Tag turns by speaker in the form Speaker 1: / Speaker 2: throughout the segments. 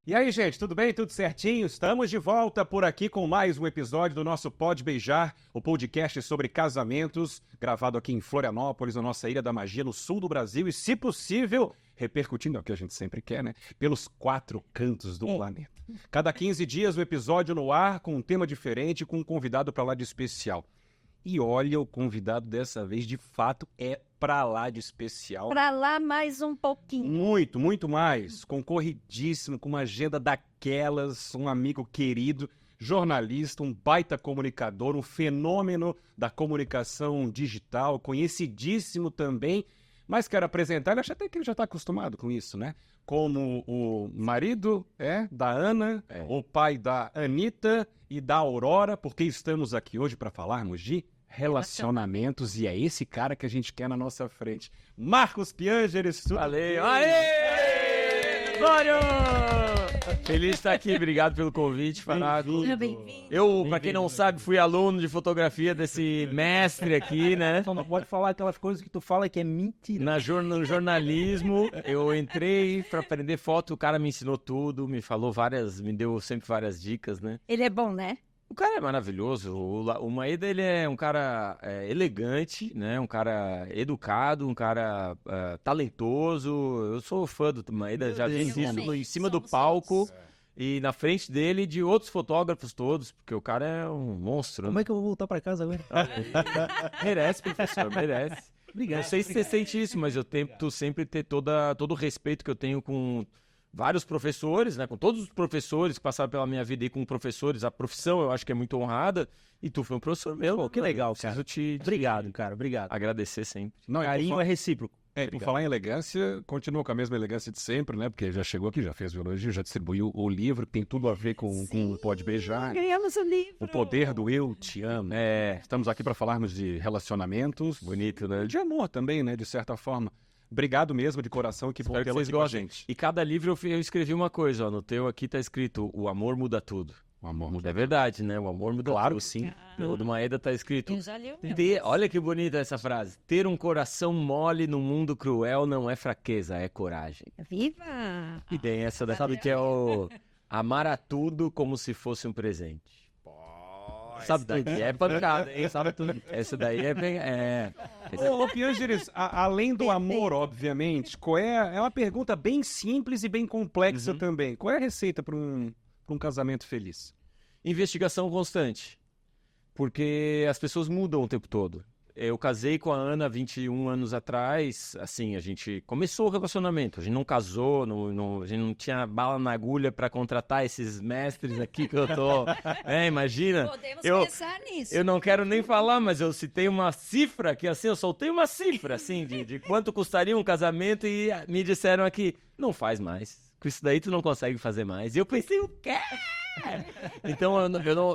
Speaker 1: E aí, gente, tudo bem? Tudo certinho? Estamos de volta por aqui com mais um episódio do nosso Pode Beijar, o podcast sobre casamentos, gravado aqui em Florianópolis, na nossa Ilha da Magia, no sul do Brasil, e, se possível, repercutindo, é o que a gente sempre quer, né? Pelos 4 cantos do planeta. Cada 15 dias, um episódio no ar, com um tema diferente, com um convidado pra lá de especial. E olha, o convidado dessa vez, de fato, é pra lá de especial.
Speaker 2: Pra lá mais um pouquinho.
Speaker 1: Muito, muito mais. Concorridíssimo, com uma agenda daquelas, um amigo querido, jornalista, um baita comunicador, um fenômeno da comunicação digital, conhecidíssimo também. Mas quero apresentar, ele acho até que ele já está acostumado com isso, né? Como o marido da Ana, o pai da Anitta e da Aurora, porque estamos aqui hoje para falarmos de relacionamentos, e é esse cara que a gente quer na nossa frente. Marcos Piangeres, tudo
Speaker 3: Valeu!
Speaker 1: bem?
Speaker 3: Aê! Glória! Feliz de estar aqui, obrigado pelo convite, Fanaco.
Speaker 2: Bem-vindo.
Speaker 3: Eu, pra quem não sabe, fui aluno de fotografia desse mestre aqui, né?
Speaker 4: Só não pode falar aquelas coisas que tu fala que é mentira.
Speaker 3: No jornalismo, eu entrei pra aprender foto, o cara me ensinou tudo, me deu sempre várias dicas, né?
Speaker 2: Ele é bom, né?
Speaker 3: O cara é maravilhoso, o Maeda, ele é um cara elegante, né? Um cara educado, um cara talentoso. Eu sou fã do Maeda, já disse isso em cima do palco e na frente dele e de outros fotógrafos todos, porque o cara é um monstro.
Speaker 4: Como é que eu vou voltar pra casa agora?
Speaker 3: Merece, professor, merece.
Speaker 4: Obrigado.
Speaker 3: Não sei se você sente isso, mas eu tento sempre ter todo o respeito que eu tenho com vários professores, né? Com todos os professores que passaram pela minha vida e com professores, a profissão eu acho que é muito honrada. E tu foi um professor meu.
Speaker 4: Pô, que legal,
Speaker 3: Preciso
Speaker 4: cara.
Speaker 3: te
Speaker 4: Obrigado, cara. Obrigado.
Speaker 3: agradecer sempre.
Speaker 1: Não, e por
Speaker 4: Carinho
Speaker 1: fa-
Speaker 4: é recíproco.
Speaker 1: por falar em elegância, continua com a mesma elegância de sempre, né? Porque já chegou aqui, já fez o elogio, já distribuiu o livro, que tem tudo a ver com o Pode Beijar.
Speaker 2: Ganhamos o livro.
Speaker 1: O poder do eu te amo. Estamos aqui para falarmos de relacionamentos.
Speaker 3: Bonito, né?
Speaker 1: De amor também, né? De certa forma. Obrigado mesmo, de coração, que bom
Speaker 3: Espero que
Speaker 1: tê-lo
Speaker 3: vocês
Speaker 1: aqui com a
Speaker 3: gostem.
Speaker 1: gente.
Speaker 3: E cada livro eu escrevi uma coisa, ó. No teu aqui tá escrito: o amor muda tudo.
Speaker 1: O amor muda.
Speaker 3: É verdade, né? O amor muda
Speaker 1: Claro
Speaker 3: tudo.
Speaker 1: que sim.
Speaker 3: O do Maeda tá escrito:
Speaker 2: Eu já li o meu.
Speaker 3: Olha que bonita essa frase. Ter um coração mole no mundo cruel não é fraqueza, é coragem.
Speaker 2: Viva!
Speaker 3: E tem essa daqui que é o amar a tudo como se fosse um presente. Sabe tudo? É pancada, hein? Sabe tudo. Essa daí é bem.
Speaker 1: Ô, Piangeres, além do amor, obviamente, é uma pergunta bem simples e bem complexa também. Qual é a receita para um casamento feliz?
Speaker 3: Investigação constante. Porque as pessoas mudam o tempo todo. Eu casei com a Ana 21 anos atrás, assim, a gente começou o relacionamento, a gente não casou, a gente não tinha bala na agulha pra contratar esses mestres aqui que eu tô, imagina.
Speaker 2: Podemos
Speaker 3: Eu-
Speaker 2: pensar nisso.
Speaker 3: Eu não quero nem falar, mas eu citei uma cifra, que assim, eu soltei uma cifra, assim, de quanto custaria um casamento e me disseram aqui, não faz mais, com isso daí tu não consegue fazer mais. E eu pensei, o quê? Então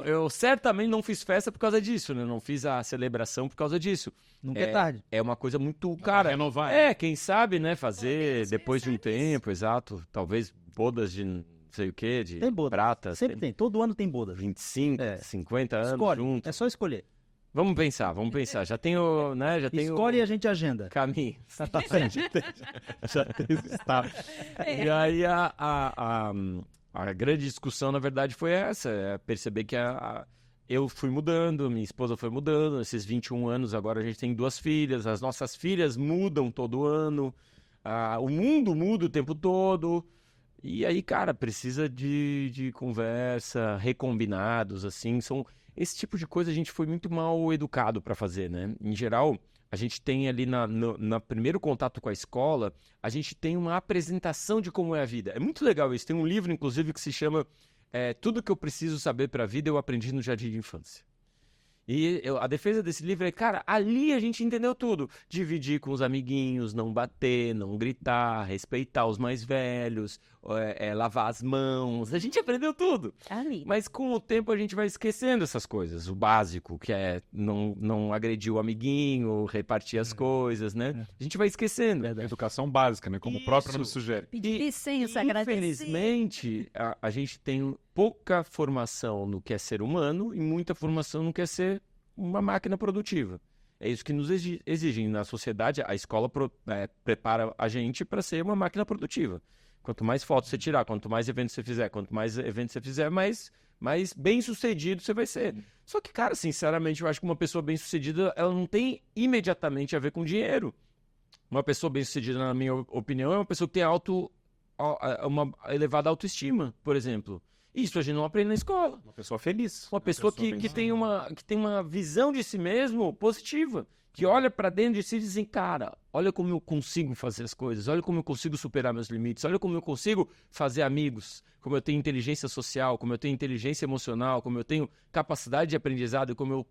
Speaker 3: eu certamente não fiz festa por causa disso, né? Não fiz a celebração por causa disso.
Speaker 4: Nunca é tarde.
Speaker 3: É uma coisa muito cara.
Speaker 1: Renovar.
Speaker 3: Quem sabe, né? Fazer
Speaker 2: Podemos
Speaker 3: depois de um
Speaker 2: pensar nisso.
Speaker 3: tempo, exato. Talvez bodas de não sei o quê, de
Speaker 4: Tem boda.
Speaker 3: prata.
Speaker 4: Sempre tem. Todo ano tem bodas.
Speaker 3: 25,
Speaker 4: É.
Speaker 3: 50 anos
Speaker 4: Escolhe.
Speaker 3: juntos.
Speaker 4: É só escolher.
Speaker 3: Vamos pensar. Já tenho, né? Já tenho
Speaker 4: Escolhe e a gente agenda.
Speaker 3: caminho.
Speaker 1: Já teve estado.
Speaker 3: E aí a grande discussão, na verdade, foi essa. Perceber que eu fui mudando, minha esposa foi mudando. Esses 21 anos, agora a gente tem 2 filhas. As nossas filhas mudam todo ano. O mundo muda o tempo todo. E aí, cara, precisa de conversa, recombinados, assim. Esse tipo de coisa a gente foi muito mal educado para fazer, né? Em geral, a gente tem ali no primeiro contato com a escola, a gente tem uma apresentação de como é a vida. É muito legal isso. Tem um livro, inclusive, que se chama Tudo que eu preciso saber para a vida eu aprendi no jardim de infância. E a defesa desse livro é, cara, ali a gente entendeu tudo. Dividir com os amiguinhos, não bater, não gritar, respeitar os mais velhos, lavar as mãos. A gente aprendeu tudo.
Speaker 2: Ali.
Speaker 3: Mas com o tempo a gente vai esquecendo essas coisas. O básico, que é não agredir o amiguinho, repartir as coisas, né? A gente vai esquecendo.
Speaker 1: Educação básica, né? Como o próprio nome sugere.
Speaker 2: Pedir licença, agradecer.
Speaker 3: Infelizmente, a gente tem pouca formação no que é ser humano e muita formação no que é ser uma máquina produtiva. É isso que nos exigem na sociedade. A escola prepara a gente para ser uma máquina produtiva. Quanto mais fotos você tirar, quanto mais eventos você fizer, mais bem-sucedido você vai ser. Só que, cara, sinceramente, eu acho que uma pessoa bem-sucedida, ela não tem imediatamente a ver com dinheiro. Uma pessoa bem-sucedida, na minha opinião, é uma pessoa que tem uma elevada autoestima, por exemplo. Isso a gente não aprende na escola.
Speaker 1: Uma pessoa feliz.
Speaker 3: Uma pessoa que tem uma visão de si mesmo positiva, que olha pra dentro de si e diz assim, cara, olha como eu consigo fazer as coisas, olha como eu consigo superar meus limites, olha como eu consigo fazer amigos, como eu tenho inteligência social, como eu tenho inteligência emocional, como eu tenho capacidade de aprendizado, como eu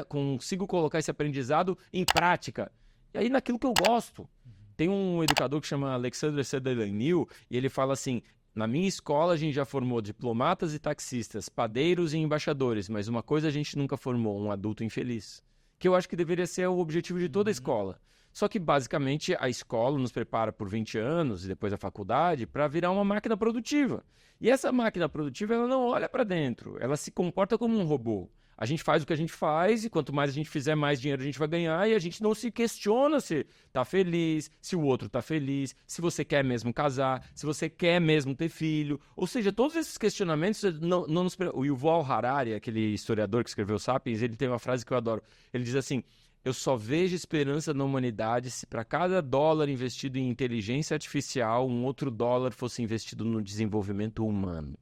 Speaker 3: consigo colocar esse aprendizado em prática. E aí naquilo que eu gosto. Tem um educador que chama Alexander Sutherland e ele fala assim, na minha escola a gente já formou diplomatas e taxistas, padeiros e embaixadores, mas uma coisa a gente nunca formou, um adulto infeliz. Que eu acho que deveria ser o objetivo de toda a escola. Só que, basicamente, a escola nos prepara por 20 anos e depois a faculdade para virar uma máquina produtiva. E essa máquina produtiva, ela não olha para dentro, ela se comporta como um robô. A gente faz o que a gente faz e quanto mais a gente fizer, mais dinheiro a gente vai ganhar e a gente não se questiona se tá feliz, se o outro tá feliz, se você quer mesmo casar, se você quer mesmo ter filho. Ou seja, todos esses questionamentos não nos... O Yuval Harari, aquele historiador que escreveu Sapiens, ele tem uma frase que eu adoro. Ele diz assim, eu só vejo esperança na humanidade se para cada dólar investido em inteligência artificial, um outro dólar fosse investido no desenvolvimento humano.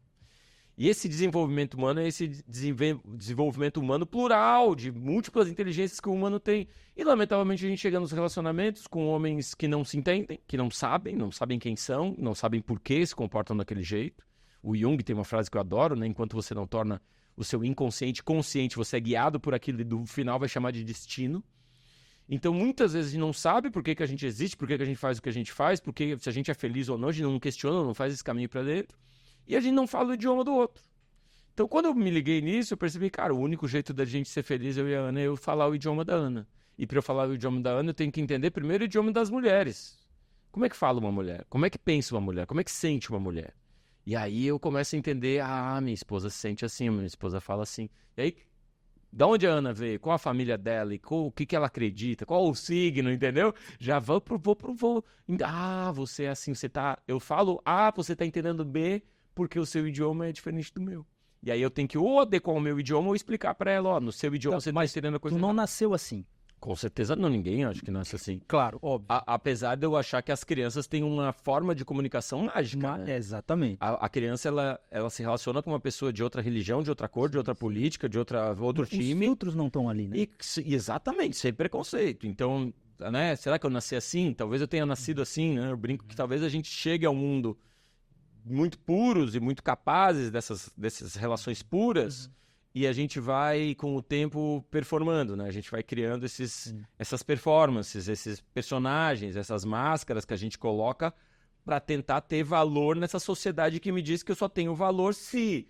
Speaker 3: E esse desenvolvimento humano é esse desenvolvimento humano plural, de múltiplas inteligências que o humano tem. E, lamentavelmente, a gente chega nos relacionamentos com homens que não se entendem, que não sabem quem são, não sabem por que se comportam daquele jeito. O Jung tem uma frase que eu adoro, né? Enquanto você não torna o seu inconsciente consciente, você é guiado por aquilo e do final vai chamar de destino. Então, muitas vezes a gente não sabe por que a gente existe, por que a gente faz o que a gente faz, porque se a gente é feliz ou não, a gente não questiona, não faz esse caminho para dentro. E a gente não fala o idioma do outro. Então, quando eu me liguei nisso, eu percebi, cara, o único jeito da gente ser feliz, eu e a Ana, é eu falar o idioma da Ana. E para eu falar o idioma da Ana, eu tenho que entender primeiro o idioma das mulheres. Como é que fala uma mulher? Como é que pensa uma mulher? Como é que sente uma mulher? E aí eu começo a entender, minha esposa se sente assim, minha esposa fala assim. E aí, da onde a Ana veio? Qual a família dela? E o que ela acredita? Qual o signo, entendeu? Já vou. Você é assim, você tá... Eu falo você tá entendendo B, porque o seu idioma é diferente do meu. E aí eu tenho que ou adequar o meu idioma ou explicar pra ela, no seu idioma você tá entendendo a coisa
Speaker 4: Tu não
Speaker 3: errada.
Speaker 4: nasceu assim.
Speaker 3: Com certeza não, ninguém acho que nasce assim.
Speaker 4: Claro, óbvio.
Speaker 3: Apesar de eu achar que as crianças têm uma forma de comunicação mágica, né?
Speaker 4: Exatamente.
Speaker 3: A criança, ela se relaciona com uma pessoa de outra religião, de outra cor, de outra política, de outro
Speaker 4: Os
Speaker 3: time.
Speaker 4: filtros não estão ali, né?
Speaker 3: E exatamente, sem preconceito. Então, né, será que eu nasci assim? Talvez eu tenha nascido assim, né? Eu brinco que talvez a gente chegue ao mundo muito puros e muito capazes dessas relações puras, e a gente vai, com o tempo, performando, né? A gente vai criando essas performances, esses personagens, essas máscaras que a gente coloca para tentar ter valor nessa sociedade que me diz que eu só tenho valor se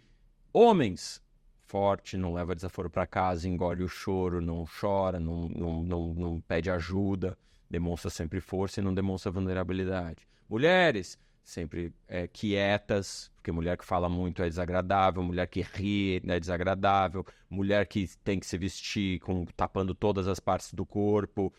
Speaker 3: homens forte, não leva desaforo para casa, engole o choro, não chora, não pede ajuda, demonstra sempre força e não demonstra vulnerabilidade. Mulheres sempre quietas, porque mulher que fala muito é desagradável, mulher que ri é desagradável, mulher que tem que se vestir tapando todas as partes do corpo.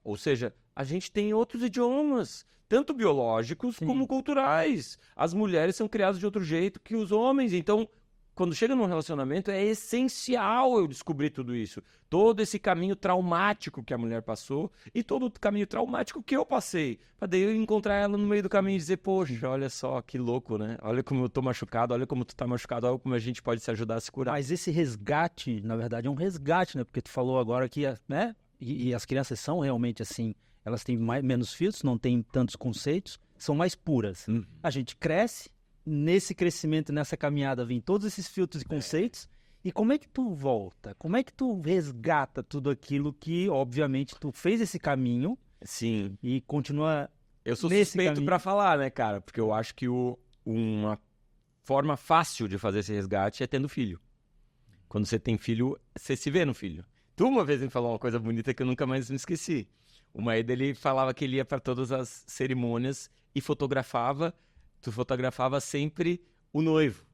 Speaker 3: Ou seja, a gente tem outros idiomas, tanto biológicos como culturais. As mulheres são criadas de outro jeito que os homens, então... Quando chega num relacionamento, é essencial eu descobrir tudo isso. Todo esse caminho traumático que a mulher passou e todo o caminho traumático que eu passei. Pra daí eu encontrar ela no meio do caminho e dizer, poxa, olha só, que louco, né? Olha como eu tô machucado, olha como tu tá machucado, olha como a gente pode se ajudar a se curar.
Speaker 4: Mas esse resgate, na verdade, é um resgate, né? Porque tu falou agora que, né? E as crianças são realmente assim, elas têm menos filtros, não têm tantos conceitos, são mais puras. A gente cresce, nesse crescimento, nessa caminhada, vem todos esses filtros e conceitos. E como é que tu volta? Como é que tu resgata tudo aquilo que, obviamente, tu fez esse caminho?
Speaker 3: Sim.
Speaker 4: E continua
Speaker 3: Eu sou
Speaker 4: nesse
Speaker 3: suspeito
Speaker 4: caminho.
Speaker 3: pra falar, né, cara? Porque eu acho que uma forma fácil de fazer esse resgate é tendo filho. Quando você tem filho, você se vê no filho. Tu uma vez me falou uma coisa bonita que eu nunca mais me esqueci. O marido, ele falava que ele ia pra todas as cerimônias e fotografava. Tu fotografava sempre o noivo,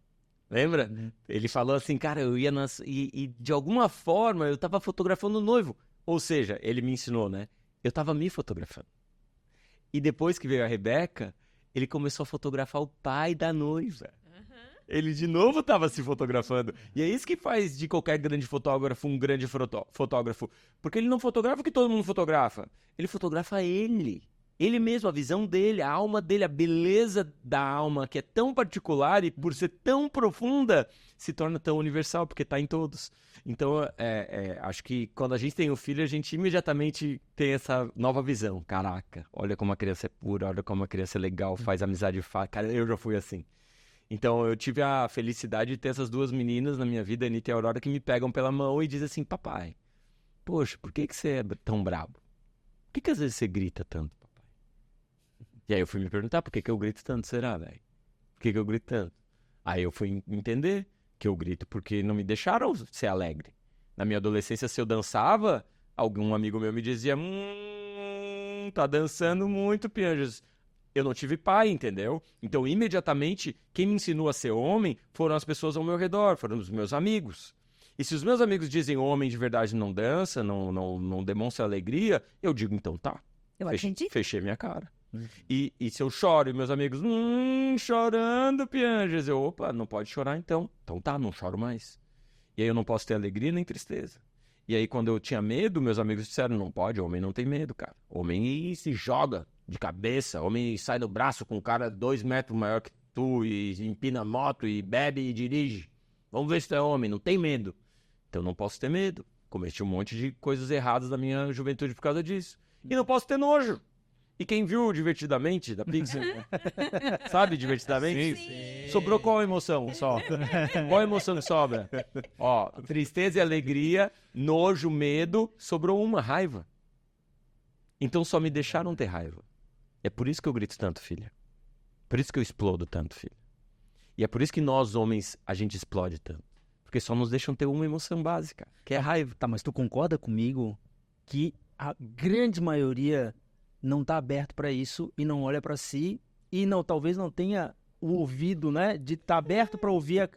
Speaker 3: lembra? Ele falou assim, cara, eu ia e de alguma forma eu tava fotografando o noivo. Ou seja, ele me ensinou, né? Eu tava me fotografando. E depois que veio a Rebeca, ele começou a fotografar o pai da noiva. Ele de novo estava se fotografando. E é isso que faz de qualquer grande fotógrafo um grande fotógrafo. Porque ele não fotografa o que todo mundo fotografa. Ele fotografa ele. Ele mesmo, a visão dele, a alma dele, a beleza da alma, que é tão particular e por ser tão profunda, se torna tão universal, porque está em todos. Então, acho que quando a gente tem um filho, a gente imediatamente tem essa nova visão. Caraca, olha como a criança é pura, olha como a criança é legal, faz amizade fácil. Cara, eu já fui assim. Então, eu tive a felicidade de ter essas duas meninas na minha vida, a Anitta e a Aurora, que me pegam pela mão e dizem assim, papai, poxa, por que você é tão brabo? Por que às vezes você grita tanto, papai? E aí eu fui me perguntar, por que eu grito tanto, será, velho? Por que eu grito tanto? Aí eu fui entender que eu grito porque não me deixaram ser alegre. Na minha adolescência, se eu dançava, algum amigo meu me dizia, tá dançando muito, Pianjas. Eu não tive pai, entendeu? Então, imediatamente, quem me ensinou a ser homem foram as pessoas ao meu redor, foram os meus amigos. E se os meus amigos dizem homem de verdade não dança, não demonstra alegria, eu digo, então tá.
Speaker 2: Eu acredito.
Speaker 3: Fechei minha cara. E se eu choro e meus amigos, chorando, Pianjas, opa, não pode chorar então. Então tá, não choro mais. E aí eu não posso ter alegria nem tristeza. E aí quando eu tinha medo, meus amigos disseram, não pode, homem não tem medo, cara. Homem se joga de cabeça, homem sai no braço com um cara 2 metros maior que tu e empina moto e bebe e dirige. Vamos ver se tu é homem, não tem medo. Então não posso ter medo. Cometi um monte de coisas erradas na minha juventude por causa disso. E não posso ter nojo. E quem viu Divertidamente, da Pixar, sabe Divertidamente?
Speaker 2: Sim.
Speaker 3: Sobrou qual emoção só? Qual emoção que sobra? Ó, tristeza e alegria, nojo, medo, sobrou uma, raiva. Então só me deixaram ter raiva. É por isso que eu grito tanto, filha. Por isso que eu explodo tanto, filha. E é por isso que nós, homens, a gente explode tanto. Porque só nos deixam ter uma emoção básica, que é a raiva.
Speaker 4: Tá, mas tu concorda comigo que a grande maioria não tá aberto para isso e não olha para si e talvez não tenha o ouvido, né, de estar aberto para ouvir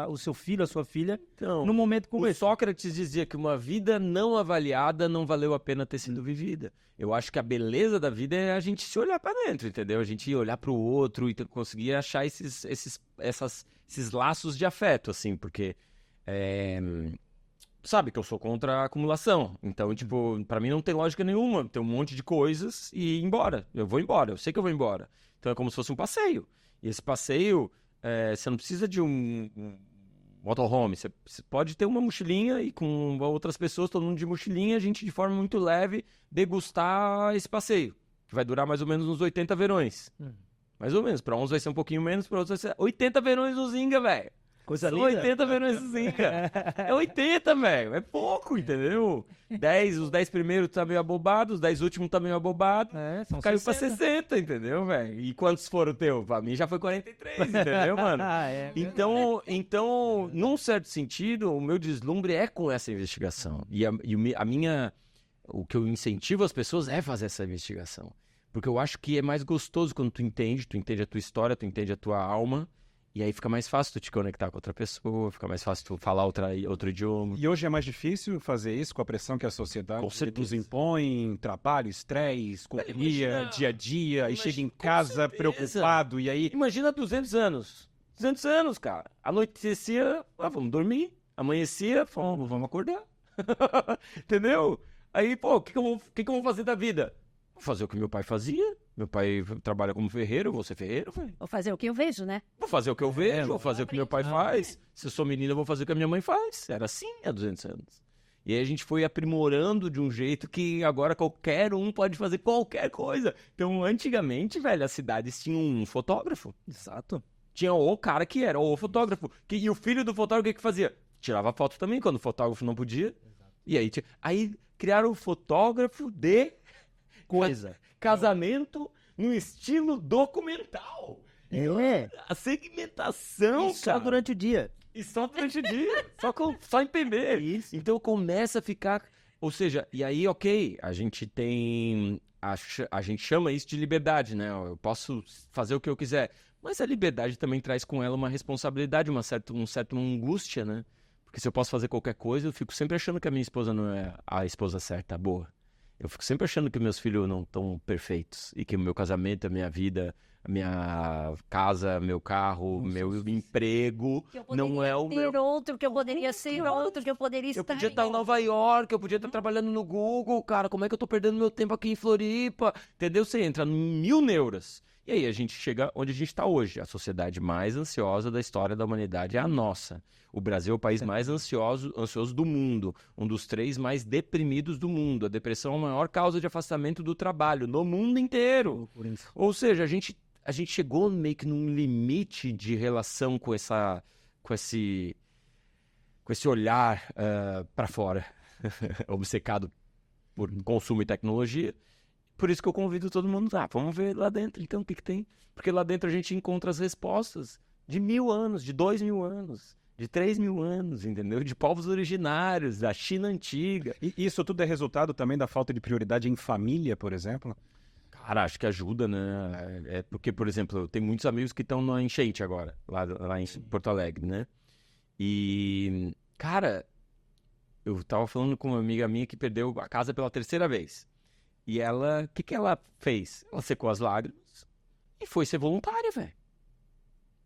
Speaker 4: o seu filho, a sua filha,
Speaker 3: Então,
Speaker 4: num momento como
Speaker 3: o
Speaker 4: esse.
Speaker 3: Sócrates dizia que uma vida não avaliada não valeu a pena ter sido vivida. Eu acho que a beleza da vida é a gente se olhar para dentro, entendeu? A gente olhar para o outro e conseguir achar esses laços de afeto, assim, porque sabe que eu sou contra a acumulação. Então, tipo, pra mim não tem lógica nenhuma. Tem um monte de coisas e ir embora. Eu vou embora, eu sei que eu vou embora. Então é como se fosse um passeio. E esse passeio, você não precisa de um motorhome. Você pode ter uma mochilinha e com outras pessoas, todo mundo de mochilinha, a gente de forma muito leve degustar esse passeio. Que vai durar mais ou menos uns 80 verões. Mais ou menos. Pra uns vai ser um pouquinho menos, pra outros vai ser 80 verões no Zinga, velho.
Speaker 4: Coisa
Speaker 3: São
Speaker 4: linda.
Speaker 3: 80 verões no Zinga. É 80, velho. É pouco, entendeu? Os 10 primeiros tá meio abobado, os 10 últimos tá meio abobado.
Speaker 4: São
Speaker 3: Caiu
Speaker 4: 60.
Speaker 3: pra 60, entendeu, velho? E quantos foram teu? Pra mim já foi 43, entendeu, mano? Então, num certo sentido, o meu deslumbre é com essa investigação. E o que eu incentivo as pessoas é fazer essa investigação. Porque eu acho que é mais gostoso quando tu entende a tua história, tu entende a tua alma. E aí fica mais fácil tu te conectar com outra pessoa, fica mais fácil tu falar outro idioma.
Speaker 1: E hoje é mais difícil fazer isso com a pressão que a sociedade
Speaker 3: Com certeza.
Speaker 1: nos impõe, trabalho, estresse, correria,
Speaker 3: Imagina-
Speaker 1: dia a dia, aí chega em
Speaker 3: com
Speaker 1: casa
Speaker 3: certeza.
Speaker 1: preocupado, e aí...
Speaker 3: Imagina 200 anos. 200 anos, cara. Anoitecia, vamos dormir. Amanhecia, vamos acordar. Entendeu? Aí, pô, o que eu vou fazer da vida? Vou fazer o que meu pai fazia. Meu pai trabalha como ferreiro, eu vou ser ferreiro, velho.
Speaker 2: Vou fazer o que eu vejo, né?
Speaker 3: Vou fazer o que eu vejo, vou fazer o que meu pai faz. Se eu sou menina, eu vou fazer o que a minha mãe faz. Era assim há 200 anos. E aí a gente foi aprimorando de um jeito que agora qualquer um pode fazer qualquer coisa. Então, antigamente, velho, as cidades tinham um fotógrafo.
Speaker 4: Exato.
Speaker 3: Tinha o cara que era o fotógrafo. E o filho do fotógrafo, o que fazia? Tirava foto também, quando o fotógrafo não podia. E aí criaram o fotógrafo de
Speaker 4: Coisa.
Speaker 3: casamento no estilo documental. A segmentação,
Speaker 4: E só
Speaker 3: cara.
Speaker 4: durante o dia.
Speaker 3: E só durante o dia. Só em PB.
Speaker 4: Isso.
Speaker 3: Então começa a ficar... Ou seja, e aí, ok, a gente tem... A gente chama isso de liberdade, né? Eu posso fazer o que eu quiser. Mas a liberdade também traz com ela uma responsabilidade, uma certa angústia, né? Porque se eu posso fazer qualquer coisa, eu fico sempre achando que a minha esposa não é a esposa certa, a boa. Eu fico sempre achando que meus filhos não estão perfeitos e que o meu casamento, a minha vida, a minha casa, meu carro, meu emprego
Speaker 2: Que eu
Speaker 3: não é o meu.
Speaker 2: ter outro, que eu poderia ser outro, que eu poderia
Speaker 3: Eu
Speaker 2: estar
Speaker 3: podia estar em Nova York, eu podia estar trabalhando no Google, cara. Como é que eu tô perdendo meu tempo aqui em Floripa? Entendeu? Você entra em 1000 neuras. E aí a gente chega onde a gente está hoje. A sociedade mais ansiosa da história da humanidade é a nossa. O Brasil é o país mais ansioso do mundo. Um dos 3 mais deprimidos do mundo. A depressão é a maior causa de afastamento do trabalho no mundo inteiro. Ou seja, a gente chegou meio que num limite de relação com esse olhar para fora, obcecado por consumo e tecnologia. Por isso que eu convido todo mundo, vamos ver lá dentro, então, o que tem? Porque lá dentro a gente encontra as respostas de 1000 anos, de 2000 anos, de 3000 anos, entendeu? De povos originários, da China antiga.
Speaker 1: E isso tudo é resultado também da falta de prioridade em família, por exemplo?
Speaker 3: Cara, acho que ajuda, né? É porque, por exemplo, eu tenho muitos amigos que estão na enchente agora, lá em Porto Alegre, né? E, cara, eu tava falando com uma amiga minha que perdeu a casa pela 3ª vez. E ela, o que ela fez? Ela secou as lágrimas e foi ser voluntária, velho.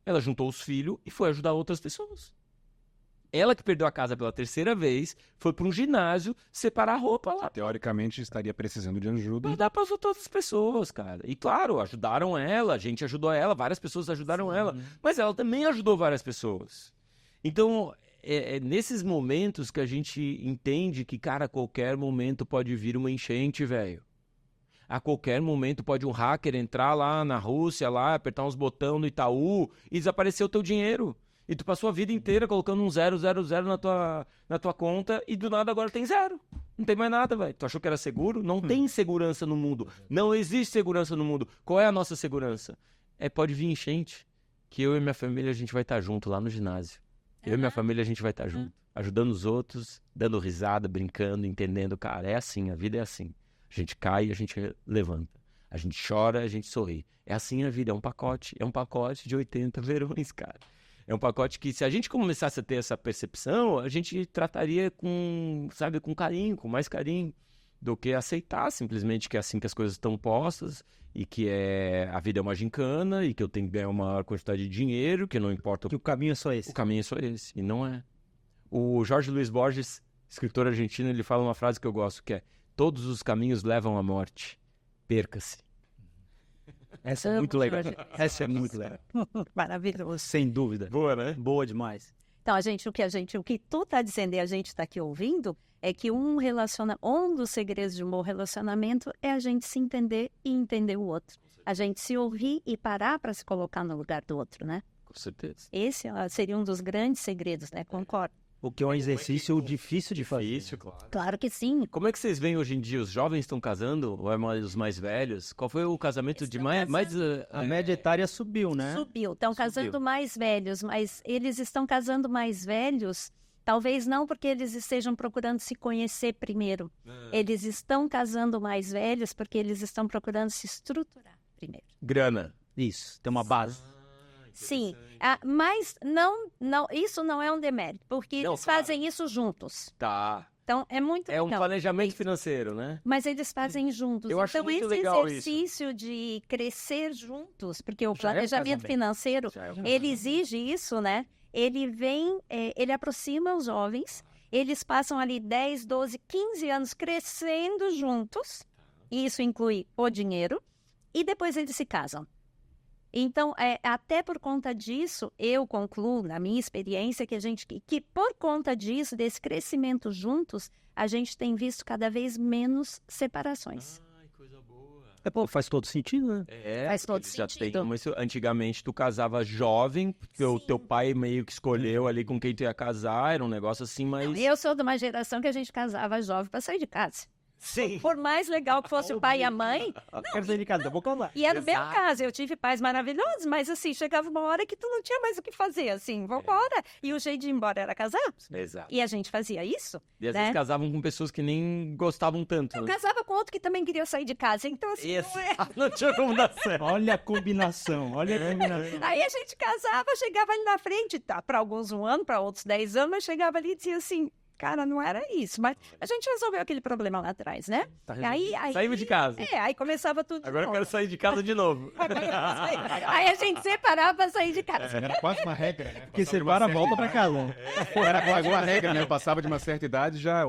Speaker 3: Ela juntou os filhos e foi ajudar outras pessoas. Ela que perdeu a casa pela 3ª vez, foi para um ginásio separar a roupa lá.
Speaker 1: Teoricamente estaria precisando de ajuda.
Speaker 3: Pra dar para todas as pessoas, cara. E claro, ajudaram ela, a gente ajudou ela, várias pessoas ajudaram ela. Mas ela também ajudou várias pessoas. Então, é nesses momentos que a gente entende que, cara, a qualquer momento pode vir uma enchente, velho. A qualquer momento pode um hacker entrar lá na Rússia, lá, apertar uns botões no Itaú e desaparecer o teu dinheiro. E tu passou a vida inteira colocando um 000 na tua conta e do nada agora tem 0. Não tem mais nada, velho. Tu achou que era seguro? Não tem segurança no mundo. Não existe segurança no mundo. Qual é a nossa segurança? Pode vir enchente, que eu e minha família a gente vai estar junto lá no ginásio. Eu e minha família a gente vai estar junto. Ajudando os outros, dando risada, brincando, entendendo. Cara, é assim, a vida é assim. A gente cai, a gente levanta. A gente chora, a gente sorri. É assim a vida, é um pacote de 80 verões, cara. É um pacote que, se a gente começasse a ter essa percepção, a gente trataria com carinho, com mais carinho, do que aceitar simplesmente que é assim que as coisas estão postas e que a vida é uma gincana e que eu tenho que ganhar uma maior quantidade de dinheiro, que não importa...
Speaker 4: Que o caminho é só esse.
Speaker 3: O caminho é só esse, e não é. O Jorge Luis Borges, escritor argentino, ele fala uma frase que eu gosto, que é: todos os caminhos levam à morte, perca-se.
Speaker 4: Essa é muito legal. Essa é muito legal.
Speaker 2: Maravilhoso.
Speaker 4: Sem dúvida.
Speaker 3: Boa, né?
Speaker 4: Boa demais.
Speaker 2: Então, o que tu está dizendo e a gente está aqui ouvindo é que um dos segredos de um bom relacionamento é a gente se entender e entender o outro. A gente se ouvir e parar para se colocar no lugar do outro, né?
Speaker 3: Com certeza.
Speaker 2: Esse seria um dos grandes segredos, né? Concordo.
Speaker 4: O que é um exercício difícil de fazer.
Speaker 3: Difícil, claro.
Speaker 2: Claro que sim.
Speaker 3: Como é que vocês veem hoje em dia? Os jovens estão casando ou os mais velhos? Qual foi o casamento de mais...
Speaker 4: A média etária subiu, né?
Speaker 2: Subiu. Estão casando mais velhos, mas eles estão casando mais velhos, talvez não porque eles estejam procurando se conhecer primeiro. Eles estão casando mais velhos porque eles estão procurando se estruturar primeiro.
Speaker 3: Grana.
Speaker 4: Isso, tem uma base.
Speaker 2: Sim, mas isso não é um demérito, porque eles fazem isso juntos.
Speaker 3: Tá.
Speaker 2: Então, é muito legal.
Speaker 3: É um planejamento financeiro, né?
Speaker 2: Mas eles fazem juntos.
Speaker 3: Eu acho
Speaker 2: então,
Speaker 3: muito
Speaker 2: esse
Speaker 3: legal
Speaker 2: exercício de crescer juntos, porque o
Speaker 3: Já é um
Speaker 2: planejamento
Speaker 3: casamento.
Speaker 2: financeiro,
Speaker 3: Já é um
Speaker 2: ele exige isso, né? Ele aproxima os jovens, eles passam ali 10, 12, 15 anos crescendo juntos, e isso inclui o dinheiro, e depois eles se casam. Então, até por conta disso, eu concluo, na minha experiência, que por conta disso, desse crescimento juntos, a gente tem visto cada vez menos separações.
Speaker 3: Ai, coisa boa.
Speaker 4: Faz todo sentido, né?
Speaker 2: Faz todo
Speaker 3: eles já
Speaker 2: sentido.
Speaker 3: tem uma... Antigamente, tu casava jovem, porque o teu pai meio que escolheu ali com quem tu ia casar, era um negócio assim, mas...
Speaker 2: Não, eu sou de uma geração que a gente casava jovem para sair de casa.
Speaker 3: Sim.
Speaker 2: Por mais legal que fosse o pai e a mãe,
Speaker 4: Quero sair de casa, vou contar.
Speaker 2: e era o meu
Speaker 3: Exato.
Speaker 2: caso, eu tive pais maravilhosos, mas assim, chegava uma hora que tu não tinha mais o que fazer, assim, vambora. E o jeito de ir embora era casar.
Speaker 3: Exato.
Speaker 2: E a gente fazia isso,
Speaker 3: E às
Speaker 2: né?
Speaker 3: vezes casavam com pessoas que nem gostavam tanto,
Speaker 2: Eu
Speaker 3: né?
Speaker 2: casava com outro que também queria sair de casa, então assim, não é...
Speaker 3: Não tinha como dar certo.
Speaker 4: Olha a combinação, olha a combinação.
Speaker 2: Aí a gente casava, chegava ali na frente, tá, para alguns 1 ano, para outros 10 anos, mas chegava ali e dizia assim, cara, não era isso. Mas a gente resolveu aquele problema lá atrás, né? Aí,
Speaker 3: Saímos de casa.
Speaker 2: aí começava tudo de
Speaker 3: Agora eu
Speaker 2: novo.
Speaker 3: quero sair de casa de novo.
Speaker 2: Aí a gente separava pra sair de casa.
Speaker 5: Era quase uma regra, né?
Speaker 4: Porque separa, volta pra casa.
Speaker 1: Era quase uma regra, né? Eu passava de uma certa idade, já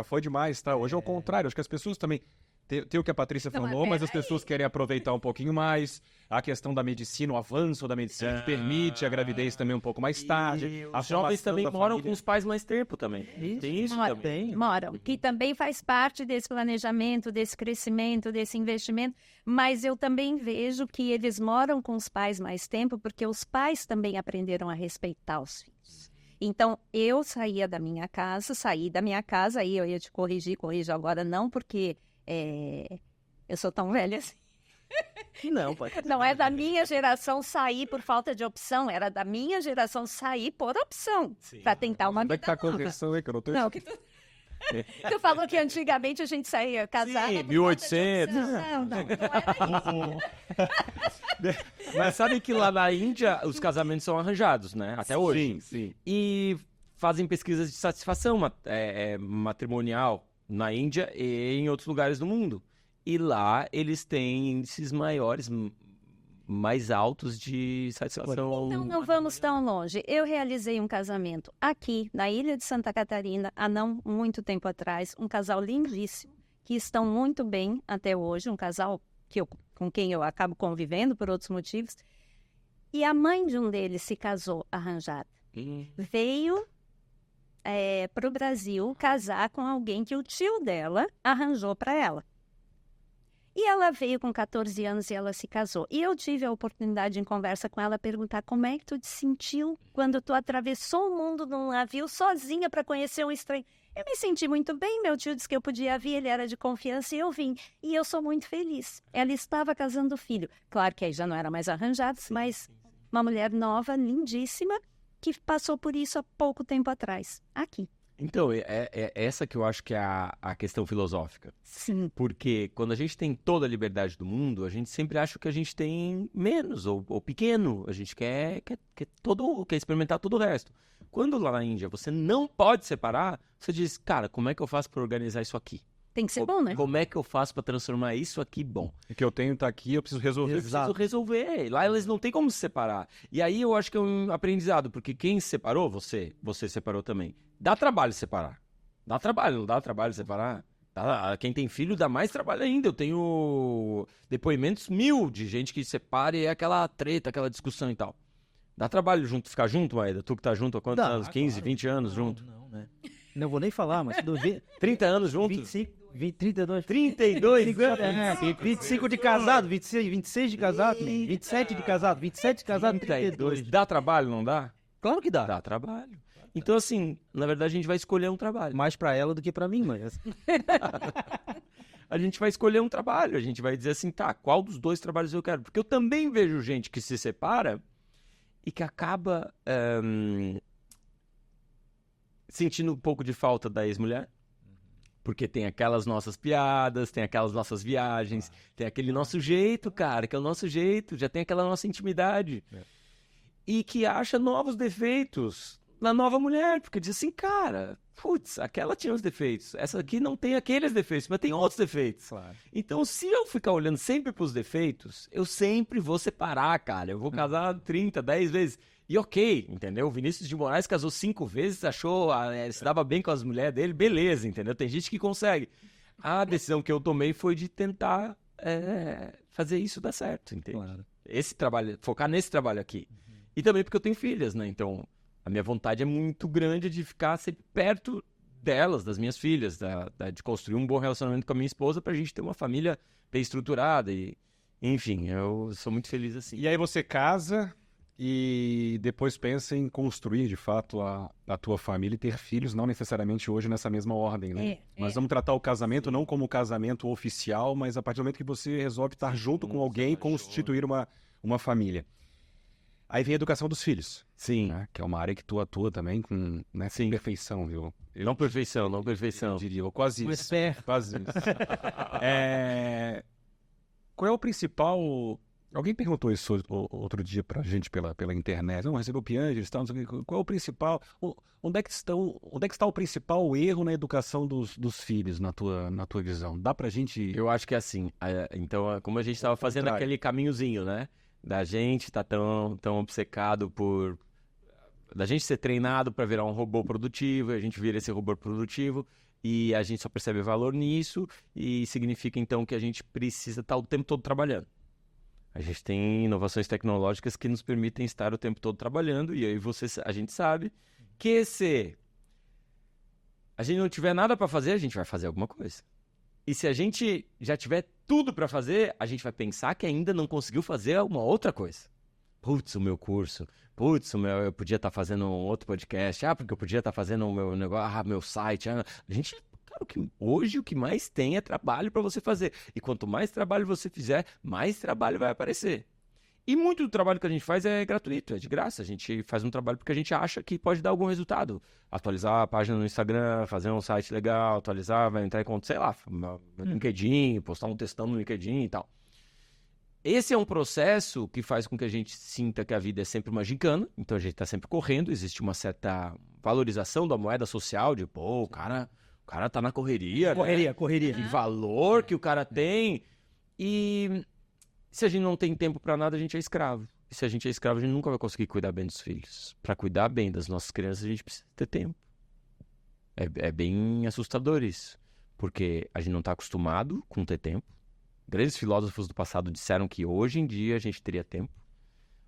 Speaker 1: foi demais, tá? Hoje é o contrário, acho que as pessoas também... Tem o que a Patrícia
Speaker 2: Não,
Speaker 1: falou, mas as pessoas querem aproveitar um pouquinho mais. A questão da medicina, o avanço da medicina que permite a gravidez também um pouco mais tarde. A
Speaker 3: Os jovens
Speaker 1: formação
Speaker 3: também
Speaker 1: da
Speaker 3: moram
Speaker 1: família.
Speaker 3: com os pais mais tempo também. Tem isso
Speaker 2: Moram.
Speaker 3: também.
Speaker 2: Moram, que também faz parte desse planejamento, desse crescimento, desse investimento, mas eu também vejo que eles moram com os pais mais tempo porque os pais também aprenderam a respeitar os filhos. Então, eu saí da minha casa, aí eu ia te corrigir agora não, porque eu sou tão velha assim.
Speaker 4: Não, pode.
Speaker 2: Não é da minha geração sair por falta de opção, era da minha geração sair por opção, para tentar uma
Speaker 1: Onde é
Speaker 2: vida
Speaker 1: que tá
Speaker 2: nova.
Speaker 1: acontecendo aí que eu não tô...
Speaker 2: Não, que tu falou que antigamente a gente saía casada.
Speaker 3: Sim,
Speaker 2: por
Speaker 3: 1800.
Speaker 2: falta de opção. Não era isso.
Speaker 3: Mas sabe que lá na Índia os casamentos são arranjados, né? Até hoje.
Speaker 1: Sim, sim.
Speaker 3: E fazem pesquisas de satisfação matrimonial na Índia e em outros lugares do mundo. E lá eles têm índices maiores, mais altos de satisfação.
Speaker 2: Então não vamos tão longe. Eu realizei um casamento aqui, na ilha de Santa Catarina, há não muito tempo atrás. Um casal lindíssimo, que estão muito bem até hoje. Um casal com quem eu acabo convivendo por outros motivos. E a mãe de um deles se casou arranjada. Veio para o Brasil casar com alguém que o tio dela arranjou para ela. E ela veio com 14 anos e ela se casou. E eu tive a oportunidade, em conversa com ela, perguntar como é que tu te sentiu quando tu atravessou o mundo num navio sozinha para conhecer um estranho. Eu me senti muito bem, meu tio disse que eu podia vir, ele era de confiança e eu vim. E eu sou muito feliz. Ela estava casando o filho. Claro que aí já não era mais arranjado, mas uma mulher nova, lindíssima, que passou por isso há pouco tempo atrás, aqui.
Speaker 3: Então, é essa que eu acho que é a questão filosófica.
Speaker 2: Sim.
Speaker 3: Porque quando a gente tem toda a liberdade do mundo, a gente sempre acha que a gente tem menos ou pequeno. A gente quer experimentar todo o resto. Quando lá na Índia você não pode separar, você diz, cara, como é que eu faço para organizar isso aqui?
Speaker 2: Tem que ser bom, né?
Speaker 3: Como é que eu faço para transformar isso aqui bom?
Speaker 1: O que eu tenho tá aqui, eu preciso resolver.
Speaker 3: Eu preciso resolver. Lá eles não têm como se separar. E aí eu acho que é um aprendizado, porque quem se separou, você separou também. Dá trabalho separar. Dá trabalho, não dá trabalho separar? Quem tem filho dá mais trabalho ainda. Eu tenho depoimentos 1000 de gente que separa e é aquela treta, aquela discussão e tal. Dá trabalho ficar junto, Maeda? Tu que tá junto há quantos anos? 15,
Speaker 4: claro.
Speaker 3: 20 anos junto?
Speaker 4: Não, né? Não vou nem falar, mas
Speaker 3: 30 anos junto?
Speaker 4: 25, 32.
Speaker 3: 32 anos?
Speaker 4: 25 de casado, 26 de casado, 27 de casado, 27 de casado, 32.
Speaker 3: Dá trabalho, não dá?
Speaker 4: Claro que dá.
Speaker 3: Dá trabalho. Então, assim, na verdade, a gente vai escolher um trabalho.
Speaker 4: Mais pra ela do que pra mim, mas...
Speaker 3: A gente vai escolher um trabalho. A gente vai dizer assim, tá, qual dos dois trabalhos eu quero? Porque eu também vejo gente que se separa e que acaba sentindo um pouco de falta da ex-mulher. Porque tem aquelas nossas piadas, tem aquelas nossas viagens, tem aquele nosso jeito, cara, que é o nosso jeito, já tem aquela nossa intimidade. E que acha novos defeitos na nova mulher, porque diz assim, cara, putz, aquela tinha os defeitos, essa aqui não tem aqueles defeitos, mas tem outros defeitos.
Speaker 1: Claro.
Speaker 3: Então, se eu ficar olhando sempre pros defeitos, eu sempre vou separar, cara. Eu vou casar 30, 10 vezes. E ok, entendeu? O Vinícius de Moraes casou 5 vezes, achou, se dava bem com as mulheres dele, beleza, entendeu? Tem gente que consegue. A decisão que eu tomei foi de tentar fazer isso dar certo, entende?
Speaker 4: Claro.
Speaker 3: Esse trabalho, focar nesse trabalho aqui. E também porque eu tenho filhas, né? Então, a minha vontade é muito grande de ficar sempre perto delas, das minhas filhas, de construir um bom relacionamento com a minha esposa pra gente ter uma família bem estruturada. E, enfim, eu sou muito feliz assim.
Speaker 1: E aí você casa e depois pensa em construir, de fato, a tua família e ter filhos, não necessariamente hoje nessa mesma ordem, né? Nós vamos tratar o casamento não como casamento oficial, mas a partir do momento que você resolve estar junto com alguém e constituir uma família. Aí vem a educação dos filhos.
Speaker 3: Sim.
Speaker 1: Né? Que é uma área que tu atua também com
Speaker 3: Sim.
Speaker 1: perfeição, viu?
Speaker 3: Não perfeição.
Speaker 1: Eu diria, quase
Speaker 4: Mas
Speaker 1: isso. Quase isso. Qual é o principal Alguém perguntou isso outro dia pra gente pela internet. Não, recebeu Piaget, tal, não sei o quê. Qual é o principal... Onde é que está o principal erro na educação dos filhos, na tua visão? Dá pra gente...
Speaker 3: Eu acho que é assim. Então, como a gente estava fazendo aquele caminhozinho, né? Da gente tá tão obcecado por... Da gente ser treinado para virar um robô produtivo, a gente vira esse robô produtivo e a gente só percebe valor nisso e significa então que a gente precisa estar o tempo todo trabalhando. A gente tem inovações tecnológicas que nos permitem estar o tempo todo trabalhando e aí a gente sabe que se a gente não tiver nada para fazer, a gente vai fazer alguma coisa. E se a gente já tiver tudo para fazer, a gente vai pensar que ainda não conseguiu fazer uma outra coisa. Putz, o meu curso. Putz, eu podia estar fazendo um outro podcast. Porque eu podia estar fazendo o meu negócio. Meu site. A gente, cara, hoje o que mais tem é trabalho para você fazer. E quanto mais trabalho você fizer, mais trabalho vai aparecer. E muito do trabalho que a gente faz é gratuito, é de graça. A gente faz um trabalho porque a gente acha que pode dar algum resultado. Atualizar a página no Instagram, fazer um site legal, atualizar, vai entrar em conta, sei lá, no LinkedIn, postar um textão no LinkedIn e tal. Esse é um processo que faz com que a gente sinta que a vida é sempre uma gincana, então a gente está sempre correndo, existe uma certa valorização da moeda social, de pô, o cara tá na correria.
Speaker 4: Correria.
Speaker 3: Que valor que o cara tem. E se a gente não tem tempo para nada, a gente é escravo. E se a gente é escravo, a gente nunca vai conseguir cuidar bem dos filhos. Para cuidar bem das nossas crianças, a gente precisa ter tempo. É bem assustador isso, porque a gente não está acostumado com ter tempo. Grandes filósofos do passado disseram que hoje em dia a gente teria tempo.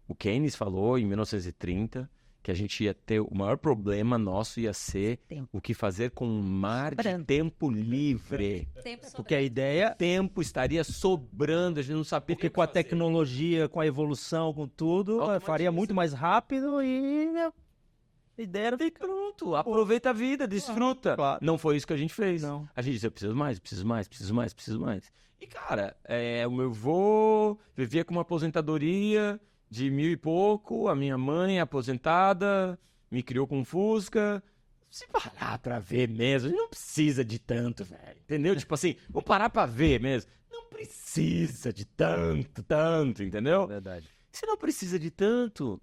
Speaker 3: O Keynes falou em 1930 que a gente ia ter... O maior problema nosso ia ser o que fazer com um mar de tempo livre.
Speaker 4: Porque a ideia...
Speaker 3: Tempo estaria sobrando, a gente não sabia.
Speaker 4: Porque com a tecnologia, com a evolução, com tudo, faria muito mais rápido e... A ideia era ficar...
Speaker 3: Pronto, aproveita a vida, desfruta.
Speaker 4: Claro.
Speaker 3: Não foi isso que a gente fez.
Speaker 4: Não.
Speaker 3: A gente disse, eu preciso mais. E, cara, o meu avô vivia com uma aposentadoria de 1.000 e pouco, a minha mãe aposentada, me criou com um Fusca. Se parar pra ver mesmo, a gente não precisa de tanto, velho. Entendeu? Tipo assim, vou parar pra ver mesmo. Não precisa de tanto, entendeu?
Speaker 4: Verdade.
Speaker 3: Se não precisa de tanto,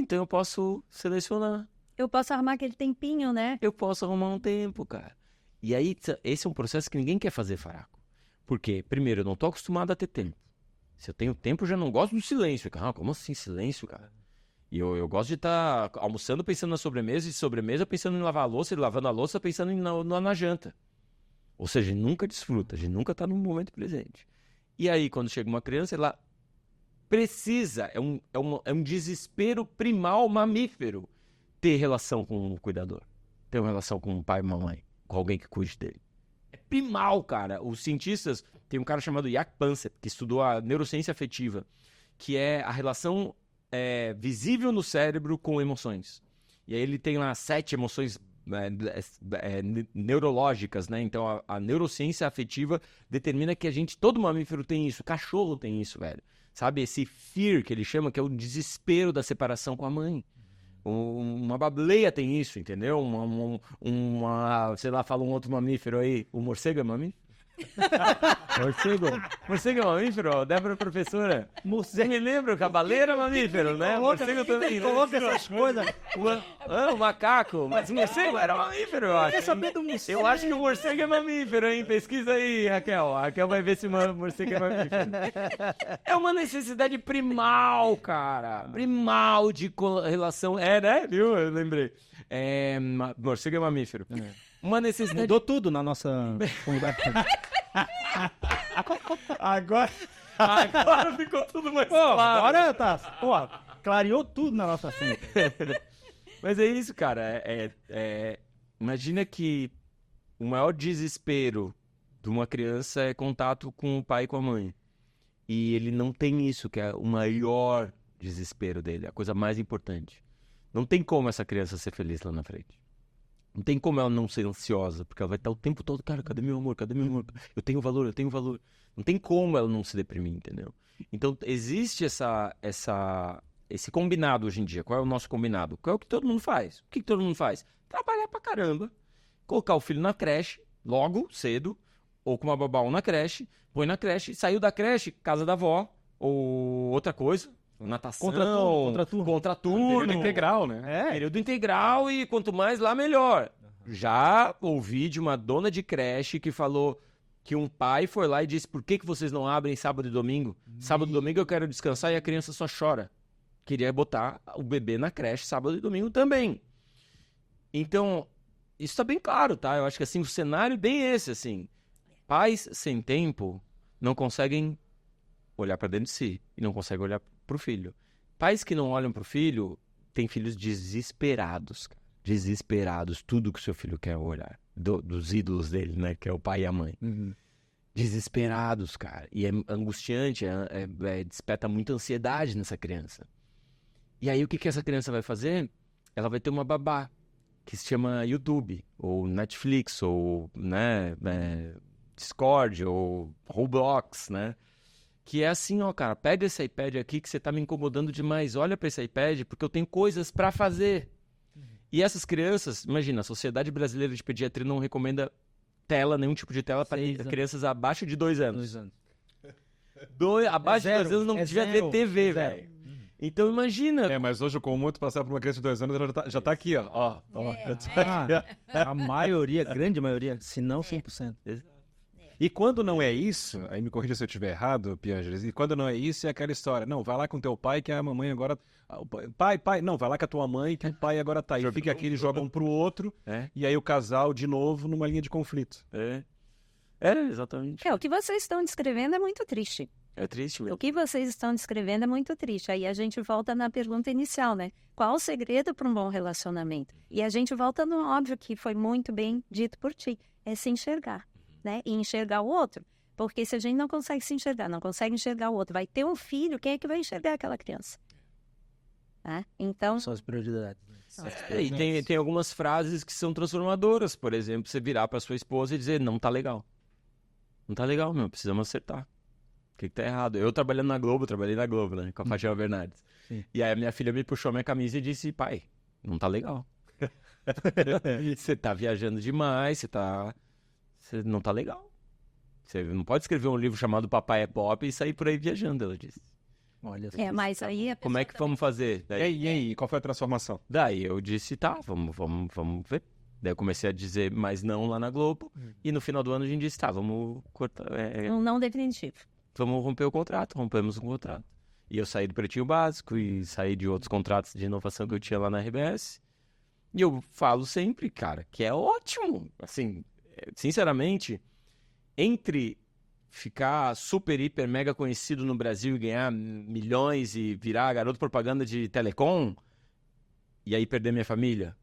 Speaker 3: então eu posso selecionar.
Speaker 2: Eu posso arrumar aquele tempinho, né?
Speaker 3: Eu posso arrumar um tempo, cara. E aí, esse é um processo que ninguém quer fazer, Faraco. Porque, primeiro, eu não tô acostumado a ter tempo. Se eu tenho tempo, eu já não gosto do silêncio. Como assim silêncio, cara? E eu gosto de estar almoçando pensando na sobremesa, e de sobremesa pensando em lavar a louça, e lavando a louça pensando na janta. Ou seja, a gente nunca desfruta, a gente nunca tá no momento presente. E aí, quando chega uma criança, ela precisa, é um desespero primal mamífero ter relação com o cuidador. Ter uma relação com o pai e mamãe, com alguém que cuide dele. É primal, cara. Os cientistas, tem um cara chamado Jaak Panksepp, que estudou a neurociência afetiva, que é a relação visível no cérebro com emoções. E aí ele tem lá 7 emoções neurológicas, né? Então a neurociência afetiva determina que todo mamífero tem isso, cachorro tem isso, velho. Sabe, esse fear que ele chama, que é o desespero da separação com a mãe. Uma baleia tem isso, entendeu? Sei lá, fala um outro mamífero aí. O morcego é mamífero? Morcego é mamífero? Débora, professora.
Speaker 4: Morcego.
Speaker 3: Me lembra que a baleia era mamífero, né? Morcego também.
Speaker 4: Coloca essas coisas.
Speaker 3: O macaco. Mas o morcego era mamífero, eu acho.
Speaker 4: Quer saber do morcego?
Speaker 3: Eu acho que o morcego é mamífero, hein? Pesquisa aí, Raquel. A Raquel vai ver se o morcego é mamífero. É uma necessidade primal, cara. Primal de relação. Né? Viu? Eu lembrei. Morcego é mamífero. Uma necessidade...
Speaker 4: Mudou tudo na nossa comunidade.
Speaker 3: Agora ficou tudo mais claro.
Speaker 4: Agora tá... clareou tudo na nossa frente.
Speaker 3: Mas é isso, cara. Imagina que o maior desespero de uma criança é contato com o pai e com a mãe. E ele não tem isso, que é o maior desespero dele, a coisa mais importante. Não tem como essa criança ser feliz lá na frente. Não tem como ela não ser ansiosa, porque ela vai estar o tempo todo, cara, cadê meu amor? Eu tenho valor. Não tem como ela não se deprimir, entendeu? Então, existe esse combinado hoje em dia. Qual é o nosso combinado? Qual é o que todo mundo faz? O que todo mundo faz? Trabalhar pra caramba, colocar o filho na creche, logo, cedo, ou com uma babá ou na creche, põe na creche, saiu da creche, casa da avó, ou outra coisa. Natação,
Speaker 4: Contraturno.
Speaker 3: contraturno,
Speaker 1: Período integral, né?
Speaker 3: período integral e quanto mais lá, melhor. Já ouvi de uma dona de creche que falou que um pai foi lá e disse: por que vocês não abrem sábado e domingo? Sábado e domingo eu quero descansar e a criança só chora. Queria botar o bebê na creche sábado e domingo também. Então, isso tá bem claro, tá? Eu acho que assim, o cenário é bem esse, assim. Pais sem tempo não conseguem olhar para dentro de si e não conseguem olhar pro filho. Pais que não olham pro filho têm filhos desesperados, cara. Desesperados, tudo que o seu filho quer olhar. Dos ídolos dele, né? Que é o pai e a mãe. Desesperados, cara. E é angustiante, desperta muita ansiedade nessa criança. E aí o que essa criança vai fazer? Ela vai ter uma babá, que se chama YouTube, ou Netflix, ou né, Discord, ou Roblox, né? Que é assim, ó, cara, pega esse iPad aqui que você tá me incomodando demais, olha pra esse iPad porque eu tenho coisas pra fazer. E essas crianças, imagina, a Sociedade Brasileira de Pediatria não recomenda tela, nenhum tipo de tela para crianças abaixo de 2 anos.
Speaker 4: 2 anos.
Speaker 3: Abaixo de 2 anos não devia ver TV, velho. Então imagina.
Speaker 1: Mas hoje, com muito passar por uma criança de 2 anos, ela já tá aqui, ó.
Speaker 4: A maioria, grande maioria, se não 100%.
Speaker 1: E quando não é isso, aí me corrija se eu estiver errado, Piangeles, e quando não é isso, é aquela história. Não, vai lá com teu pai, que a mamãe agora... Pai, não, vai lá com a tua mãe, que o pai agora tá aí. Fica aqui, eles jogam um pro outro, e aí o casal, de novo, numa linha de conflito.
Speaker 3: Exatamente.
Speaker 2: O que vocês estão descrevendo é muito triste.
Speaker 3: É triste mesmo.
Speaker 2: O que vocês estão descrevendo é muito triste. Aí a gente volta na pergunta inicial, né? Qual o segredo para um bom relacionamento? E a gente volta no óbvio que foi muito bem dito por ti. É se enxergar, né? E enxergar o outro. Porque se a gente não consegue se enxergar, não consegue enxergar o outro, vai ter um filho, quem é que vai enxergar aquela criança? Então...
Speaker 4: São as prioridades.
Speaker 3: E tem algumas frases que são transformadoras. Por exemplo, você virar pra sua esposa e dizer: não tá legal. Não tá legal, meu. Precisamos acertar. O que tá errado? Eu trabalhei na Globo, né? Com a Fátima Bernardes.
Speaker 4: Sim.
Speaker 3: E aí a minha filha me puxou minha camisa e disse: pai, não tá legal. Você tá viajando demais, você não tá legal. Você não pode escrever um livro chamado Papai é Pop e sair por aí viajando, ela disse.
Speaker 4: Olha,
Speaker 2: mas aí...
Speaker 3: Como é que vamos fazer?
Speaker 1: E aí, qual foi a transformação?
Speaker 3: Daí eu disse: tá, vamos ver. Daí eu comecei a dizer mais não lá na Globo. E no final do ano a gente disse: tá, vamos cortar.
Speaker 2: Um não definitivo.
Speaker 3: Vamos romper o contrato. Rompemos o contrato. E eu saí do Pretinho Básico e saí de outros contratos de inovação que eu tinha lá na RBS. E eu falo sempre, cara, que é ótimo. Assim, sinceramente, entre ficar super, hiper, mega conhecido no Brasil e ganhar milhões e virar garoto propaganda de telecom e aí perder minha família,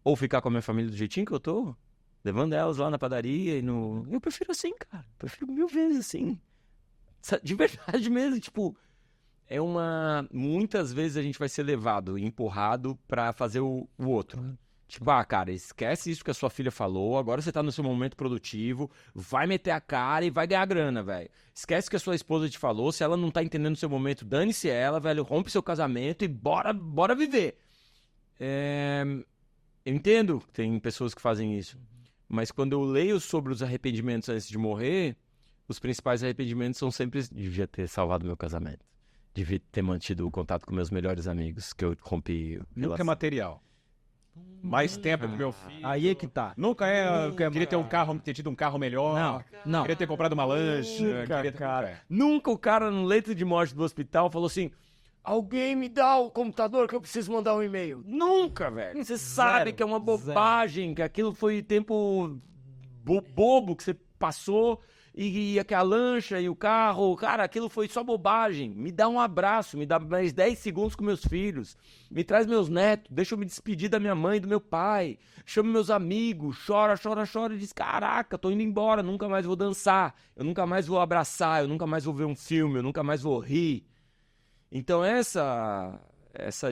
Speaker 3: ou ficar com a minha família do jeitinho que eu tô, levando elas lá na padaria e no... Eu prefiro assim, cara. Prefiro 1000 vezes assim. De verdade mesmo, tipo... Muitas vezes a gente vai ser levado, empurrado pra fazer o outro. Tipo, cara, esquece isso que a sua filha falou, agora você tá no seu momento produtivo, vai meter a cara e vai ganhar grana, velho. Esquece o que a sua esposa te falou, se ela não tá entendendo o seu momento, dane-se ela, velho, rompe seu casamento e bora viver. Eu entendo que tem pessoas que fazem isso, mas quando eu leio sobre os arrependimentos antes de morrer, os principais arrependimentos são sempre: devia ter salvado meu casamento, devia ter mantido o contato com meus melhores amigos, que eu rompi.
Speaker 1: Nunca é material. Mais tempo pro meu filho.
Speaker 4: Aí é que tá.
Speaker 1: Nunca queria ter tido um carro melhor.
Speaker 4: Não.
Speaker 1: Queria ter comprado uma lancha.
Speaker 3: Nunca o cara no leito de morte do hospital falou assim: alguém me dá o computador que eu preciso mandar um e-mail. Nunca, velho. Você sabe que é uma bobagem, que aquilo foi tempo bobo que você passou. E a lancha e o carro, cara, aquilo foi só bobagem. Me dá um abraço, me dá mais 10 segundos com meus filhos, me traz meus netos, deixa eu me despedir da minha mãe e do meu pai, chama meus amigos, chora e diz: caraca, tô indo embora, nunca mais vou dançar, eu nunca mais vou abraçar, eu nunca mais vou ver um filme, eu nunca mais vou rir. Então essa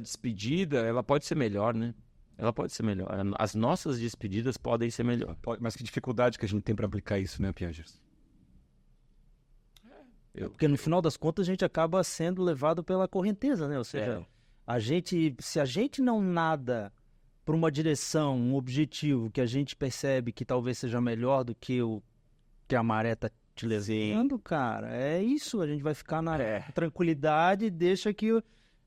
Speaker 3: despedida, ela pode ser melhor, né? Ela pode ser melhor. As nossas despedidas podem ser melhor.
Speaker 1: Mas que dificuldade que a gente tem pra aplicar isso, né, Piangeles?
Speaker 4: Porque no final das contas a gente acaba sendo levado pela correnteza, né? Ou seja, se a gente não nada por uma direção, um objetivo que a gente percebe que talvez seja melhor do que a maré tá te levando, cara. É isso, a gente vai ficar na tranquilidade, deixa que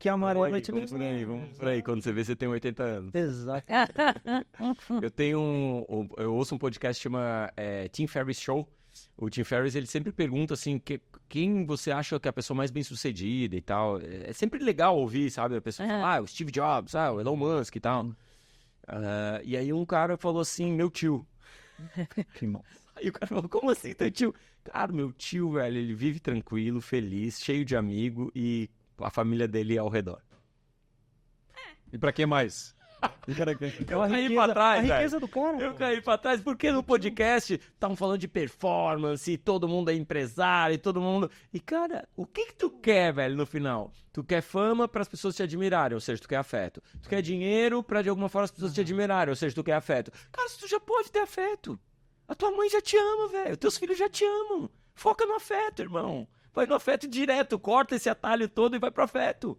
Speaker 4: a maré vai te levar.
Speaker 3: Vamos por aí, quando você vê, você tem 80 anos.
Speaker 4: Exato.
Speaker 3: Eu ouço um podcast que chama Tim Ferriss Show. O Tim Ferriss, ele sempre pergunta, assim, quem você acha que é a pessoa mais bem-sucedida e tal. É sempre legal ouvir, sabe? A pessoa fala, o Steve Jobs, o Elon Musk e tal. E aí um cara falou assim, meu tio.
Speaker 4: Que mal.
Speaker 3: Aí o cara falou, como assim, teu tio? Cara, meu tio, velho, ele vive tranquilo, feliz, cheio de amigo e a família dele ao redor.
Speaker 1: E pra que mais?
Speaker 3: Eu caí pra trás,
Speaker 4: a riqueza do cara.
Speaker 3: Eu caí pra trás, porque no podcast estavam falando de performance, e todo mundo é empresário, e todo mundo... E, cara, o que tu quer, velho, no final? Tu quer fama para as pessoas te admirarem, ou seja, tu quer afeto. Tu quer dinheiro pra, de alguma forma, as pessoas te admirarem, ou seja, tu quer afeto. Cara, tu já pode ter afeto. A tua mãe já te ama, velho. Teus filhos já te amam. Foca no afeto, irmão. Vai no afeto direto, corta esse atalho todo e vai pro afeto.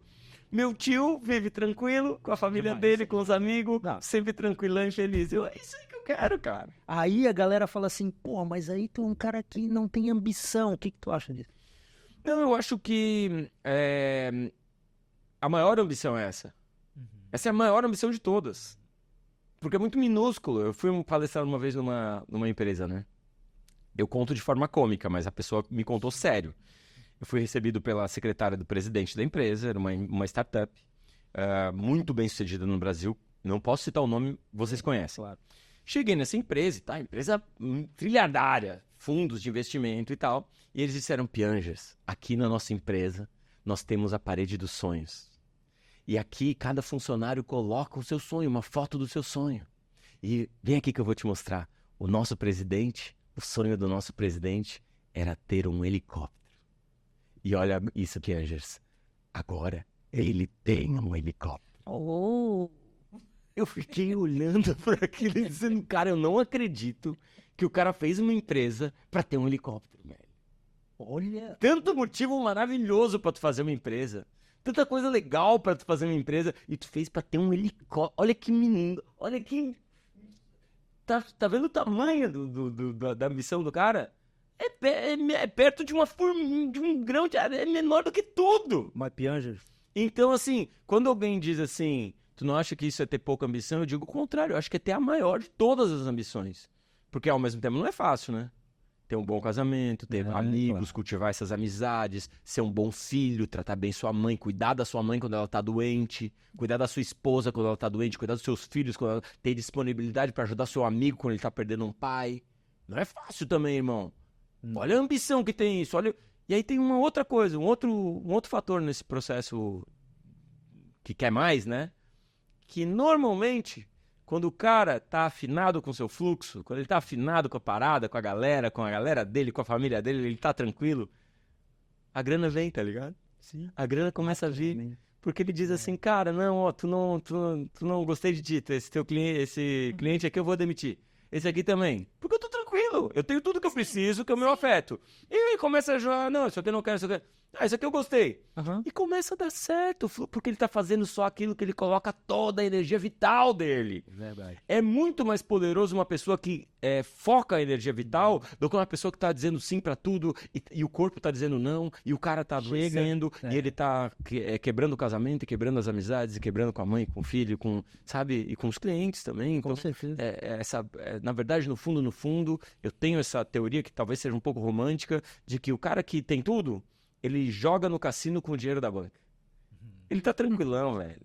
Speaker 3: Meu tio vive tranquilo, com a família dele, com os amigos, sempre tranquilão e feliz. É isso aí que eu quero, cara.
Speaker 4: Aí a galera fala assim, pô, mas aí tu é um cara que não tem ambição. O que tu acha disso?
Speaker 3: Não, eu acho que a maior ambição é essa. Essa é a maior ambição de todas. Porque é muito minúsculo. Eu fui palestrar uma vez numa empresa, né? Eu conto de forma cômica, mas a pessoa me contou sério. Eu fui recebido pela secretária do presidente da empresa, era uma startup, muito bem sucedida no Brasil. Não posso citar o nome, vocês conhecem.
Speaker 4: Claro.
Speaker 3: Cheguei nessa empresa, tá? Empresa trilhardária, fundos de investimento e tal. E eles disseram, Piangers, aqui na nossa empresa nós temos a parede dos sonhos. E aqui cada funcionário coloca o seu sonho, uma foto do seu sonho. E vem aqui que eu vou te mostrar. O nosso presidente, o sonho do nosso presidente era ter um helicóptero. E olha isso, Piangers. Agora ele tem um helicóptero. Eu fiquei olhando para aquilo e dizendo, cara, eu não acredito que o cara fez uma empresa para ter um helicóptero, velho.
Speaker 4: Olha.
Speaker 3: Tanto motivo maravilhoso para tu fazer uma empresa. Tanta coisa legal para tu fazer uma empresa e tu fez para ter um helicóptero. Olha que menino, olha que... Tá vendo o tamanho da ambição do cara? É perto de uma formiga, de um grão de areia, é menor do que tudo.
Speaker 4: Mas Piangers...
Speaker 3: Então, assim, quando alguém diz assim, tu não acha que isso é ter pouca ambição? Eu digo o contrário, eu acho que é ter a maior de todas as ambições. Porque ao mesmo tempo não é fácil, né? Ter um bom casamento, ter amigos, claro. Cultivar essas amizades, ser um bom filho, tratar bem sua mãe, cuidar da sua mãe quando ela tá doente, cuidar da sua esposa quando ela tá doente, cuidar dos seus filhos, quando ela ter disponibilidade para ajudar seu amigo quando ele tá perdendo um pai. Não é fácil também, irmão. Olha a ambição que tem isso, olha... E aí tem uma outra coisa, um outro fator nesse processo que quer mais, né? Que normalmente, quando o cara tá afinado com o seu fluxo, quando ele tá afinado com a parada, com a galera dele, com a família dele, ele tá tranquilo, a grana vem, tá ligado?
Speaker 4: Sim.
Speaker 3: A grana começa a vir, porque ele diz assim, cara, não, ó, tu não gostei de ti, esse cliente aqui eu vou demitir. Esse aqui também. Porque eu tô tranquilo. Eu tenho tudo que eu preciso, que é o meu afeto. E aí começa a jogar, não, isso aqui eu não quero, isso aqui... Ah, isso aqui eu gostei. E começa a dar certo, porque ele tá fazendo só aquilo que ele coloca toda a energia vital dele.
Speaker 4: Verdade.
Speaker 3: É muito mais poderoso uma pessoa que foca a energia vital do que uma pessoa que tá dizendo sim pra tudo e o corpo tá dizendo não, e o cara tá adoecendo, e ele tá quebrando o casamento, e quebrando as amizades, e quebrando com a mãe, com o filho, sabe? E com os clientes também. Então,
Speaker 4: com certeza.
Speaker 3: Na verdade, no fundo, eu tenho essa teoria que talvez seja um pouco romântica, de que o cara que tem tudo, ele joga no cassino com o dinheiro da banca. Ele tá tranquilão, velho.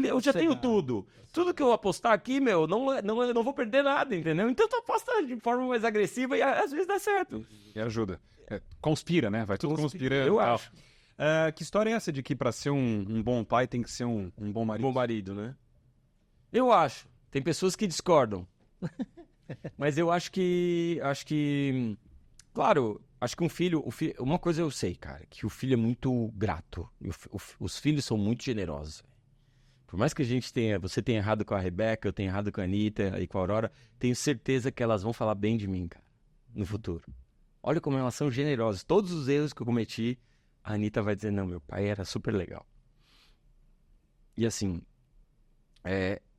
Speaker 3: Eu já tenho tudo. Tudo que eu apostar aqui, meu, eu não vou perder nada, entendeu? Então tu aposta de forma mais agressiva e às vezes dá certo.
Speaker 1: E ajuda. Conspira, né? Vai tudo conspira.
Speaker 3: Eu acho.
Speaker 1: Que história é essa de que pra ser um bom pai tem que ser um bom marido?
Speaker 3: Bom marido, né? Eu acho. Tem pessoas que discordam. Mas eu acho que... Claro... Acho que um filho... Uma coisa eu sei, cara. Que o filho é muito grato. Os filhos são muito generosos. Por mais que a gente tenha... Você tenha errado com a Rebeca, eu tenha errado com a Anitta e com a Aurora, tenho certeza que elas vão falar bem de mim, cara. No futuro. Olha como elas são generosas. Todos os erros que eu cometi, a Anitta vai dizer, não, meu pai era super legal. E assim...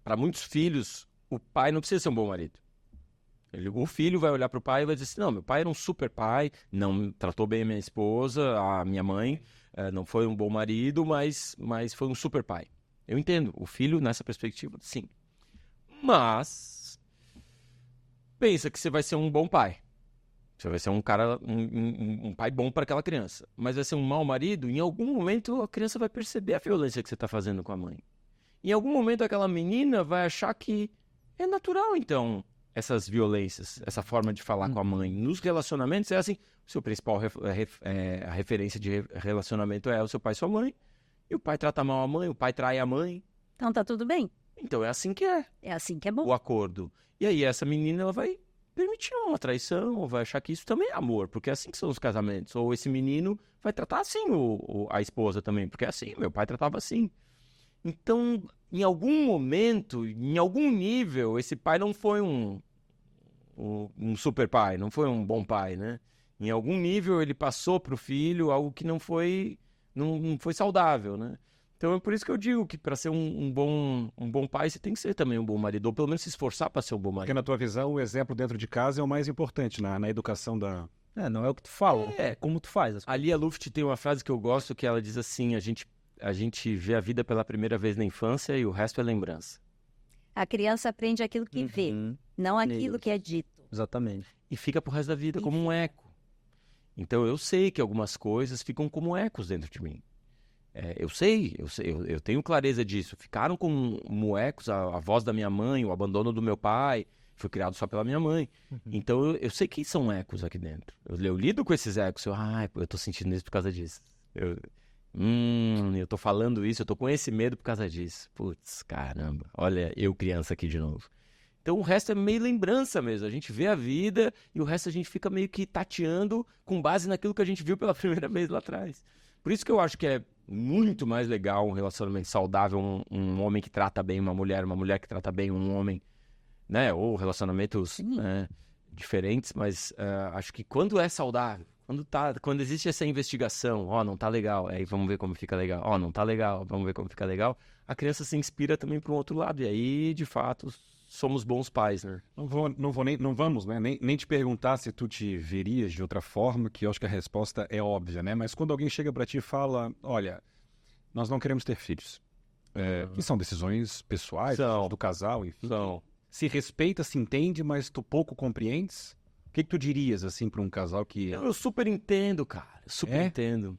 Speaker 3: para muitos filhos, o pai não precisa ser um bom marido. O filho vai olhar pro pai e vai dizer assim, não, meu pai era um super pai, não tratou bem a minha esposa, a minha mãe, não foi um bom marido, mas foi um super pai. Eu entendo, o filho nessa perspectiva, sim. Mas pensa que você vai ser um bom pai. Você vai ser um cara, um pai bom para aquela criança. Mas vai ser um mau marido, em algum momento a criança vai perceber a violência que você está fazendo com a mãe. Em algum momento aquela menina vai achar que é natural, então, essas violências, essa forma de falar com a mãe. Nos relacionamentos é assim, o seu principal a referência de relacionamento é o seu pai e sua mãe. E o pai trata mal a mãe, o pai trai a mãe.
Speaker 2: Então tá tudo bem.
Speaker 3: Então é assim que é.
Speaker 2: É assim que é bom.
Speaker 3: O acordo. E aí essa menina, ela vai permitir uma traição, ou vai achar que isso também é amor, porque é assim que são os casamentos. Ou esse menino vai tratar assim a esposa também, porque é assim, meu pai tratava assim. Então, em algum momento, em algum nível, esse pai não foi um super pai, não foi um bom pai, né? Em algum nível ele passou pro filho algo que não foi saudável, né? Então é por isso que eu digo que para ser um bom pai, você tem que ser também um bom marido, ou pelo menos se esforçar para ser um bom marido.
Speaker 1: Porque na tua visão, o exemplo dentro de casa é o mais importante na educação da...
Speaker 4: Não é o que tu fala, é como tu faz.
Speaker 3: A Lia Luft tem uma frase que eu gosto, que ela diz assim, a gente vê a vida pela primeira vez na infância e o resto é lembrança.
Speaker 2: A criança aprende aquilo que vê, não aquilo que é dito.
Speaker 4: Exatamente.
Speaker 3: E fica pro resto da vida como um eco. Então eu sei que algumas coisas ficam como ecos dentro de mim. Eu sei, eu tenho clareza disso. Ficaram como ecos a voz da minha mãe, o abandono do meu pai. Fui criado só pela minha mãe. Então eu sei que são ecos aqui dentro. Eu lido com esses ecos. Eu tô sentindo isso por causa disso. Eu tô falando isso, eu tô com esse medo por causa disso. Putz, caramba. Olha, eu criança aqui de novo. Então o resto é meio lembrança mesmo. A gente vê a vida e o resto a gente fica meio que tateando com base naquilo que a gente viu pela primeira vez lá atrás. Por isso que eu acho que é muito mais legal um relacionamento saudável, um homem que trata bem uma mulher que trata bem um homem, né? Ou relacionamentos diferentes, mas acho que quando é saudável, quando existe essa investigação, não tá legal, aí vamos ver como fica legal, não tá legal, vamos ver como fica legal, a criança se inspira também para um outro lado, e aí, de fato, somos bons pais, né?
Speaker 1: Não vamos, né? Nem te perguntar se tu te verias de outra forma, que eu acho que a resposta é óbvia, né? Mas quando alguém chega pra ti e fala, olha, nós não queremos ter filhos, que são decisões pessoais do casal, enfim. Se respeita, se entende, mas tu pouco compreendes? O que tu dirias, assim, pra um casal que...
Speaker 3: Eu super entendo, cara. Entendo.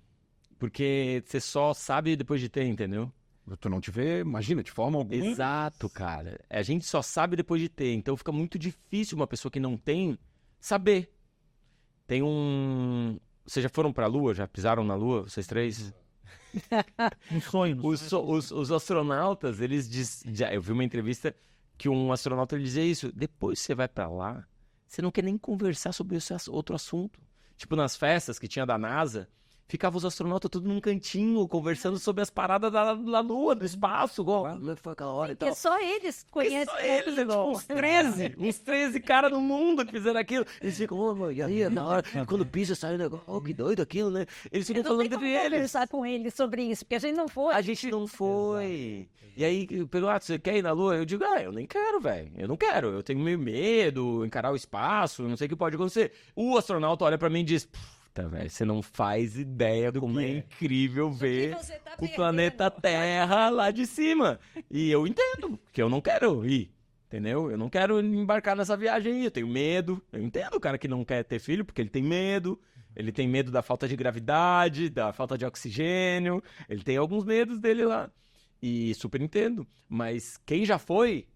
Speaker 3: Porque você só sabe depois de ter, entendeu?
Speaker 1: Tu não te vê, imagina, de forma alguma.
Speaker 3: Exato, cara. A gente só sabe depois de ter. Então fica muito difícil uma pessoa que não tem saber. Tem Vocês já foram pra Lua? Já pisaram na Lua, vocês três?
Speaker 4: Um sonho.
Speaker 3: Os astronautas, eu vi uma entrevista que um astronauta dizia isso. Depois que você vai pra lá, você não quer nem conversar sobre esse outro assunto. Tipo, nas festas que tinha da NASA... Ficavam os astronautas tudo num cantinho, conversando sobre as paradas da Lua, do espaço. Como foi aquela hora e tal.
Speaker 2: Porque só eles conhecem.
Speaker 3: Só eles, uns 13 caras no mundo que fizeram aquilo. Eles ficam, e aí, na hora, quando pisa, sai o negócio, que doido aquilo, né? Eles ficam falando entre eles.
Speaker 2: Conversar com eles sobre isso, porque a gente não foi.
Speaker 3: A gente não foi. E aí, perguntam, você quer ir na Lua? Eu digo, eu nem quero, velho. Eu não quero. Eu tenho meio medo, encarar o espaço, não sei o que pode acontecer. O astronauta olha pra mim e diz... Véio, você não faz ideia como é incrível ver o planeta Terra lá de cima. E eu entendo, que eu não quero ir, entendeu? Eu não quero embarcar nessa viagem aí, eu tenho medo. Eu entendo o cara que não quer ter filho, porque ele tem medo da falta de gravidade, da falta de oxigênio, ele tem alguns medos dele lá. E super entendo, mas quem já foi,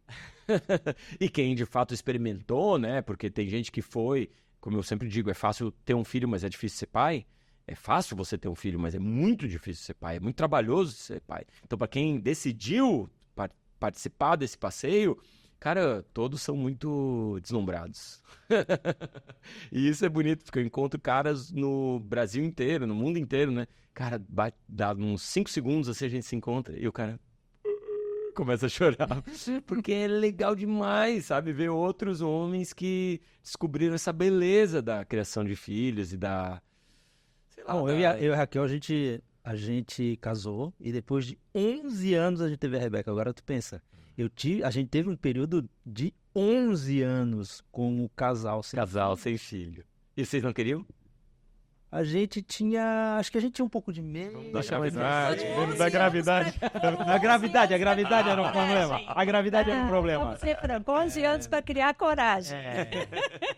Speaker 3: e quem de fato experimentou, né, porque tem gente que foi... Como eu sempre digo, é fácil ter um filho, mas é difícil ser pai. É fácil você ter um filho, mas é muito difícil ser pai. É muito trabalhoso ser pai. Então, para quem decidiu participar desse passeio, cara, todos são muito deslumbrados. E isso é bonito, porque eu encontro caras no Brasil inteiro, no mundo inteiro, né? Cara, dá uns 5 segundos assim a gente se encontra e o cara... começa a chorar, porque é legal demais, sabe, ver outros homens que descobriram essa beleza da criação de filhos e da, sei lá...
Speaker 4: Bom, eu e a Raquel, a gente casou e depois de 11 anos a gente teve a Rebeca. Agora tu pensa, a gente teve um período de 11 anos como casal.
Speaker 3: Casal sem filho. E vocês não queriam?
Speaker 4: A gente tinha... Acho que a gente tinha um pouco de medo.
Speaker 3: Da gravidade.
Speaker 4: Da gravidade. A gravidade era um problema. A gravidade era um problema.
Speaker 2: Vamos ser franco, 11 anos para criar coragem.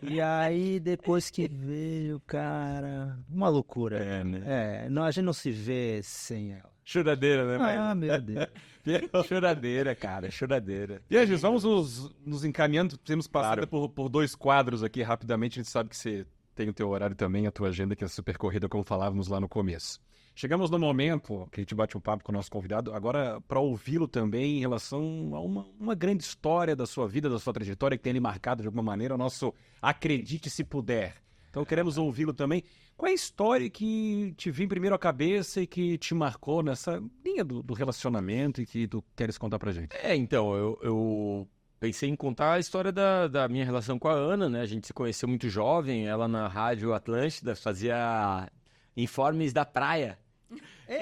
Speaker 4: E aí, depois que veio, cara... Uma loucura.
Speaker 3: né?
Speaker 4: Não, a gente não se vê sem ela.
Speaker 3: Choradeira, né, pai?
Speaker 4: Ah, meu Deus.
Speaker 3: Choradeira, cara, choradeira.
Speaker 1: E aí, Jesus, vamos nos encaminhando. Temos passado por 2 quadros aqui rapidamente. A gente sabe que você tem o teu horário também, a tua agenda, que é super corrida, como falávamos lá no começo. Chegamos no momento que a gente bate um papo com o nosso convidado, agora para ouvi-lo também em relação a uma grande história da sua vida, da sua trajetória, que tem ele marcado de alguma maneira, o nosso Acredite Se Puder. Então queremos ouvi-lo também. Qual é a história que te vem primeiro à cabeça e que te marcou nessa linha do relacionamento e que tu queres contar pra gente?
Speaker 3: Então, eu pensei em contar a história da minha relação com a Ana, né? A gente se conheceu muito jovem, ela na Rádio Atlântida fazia informes da praia.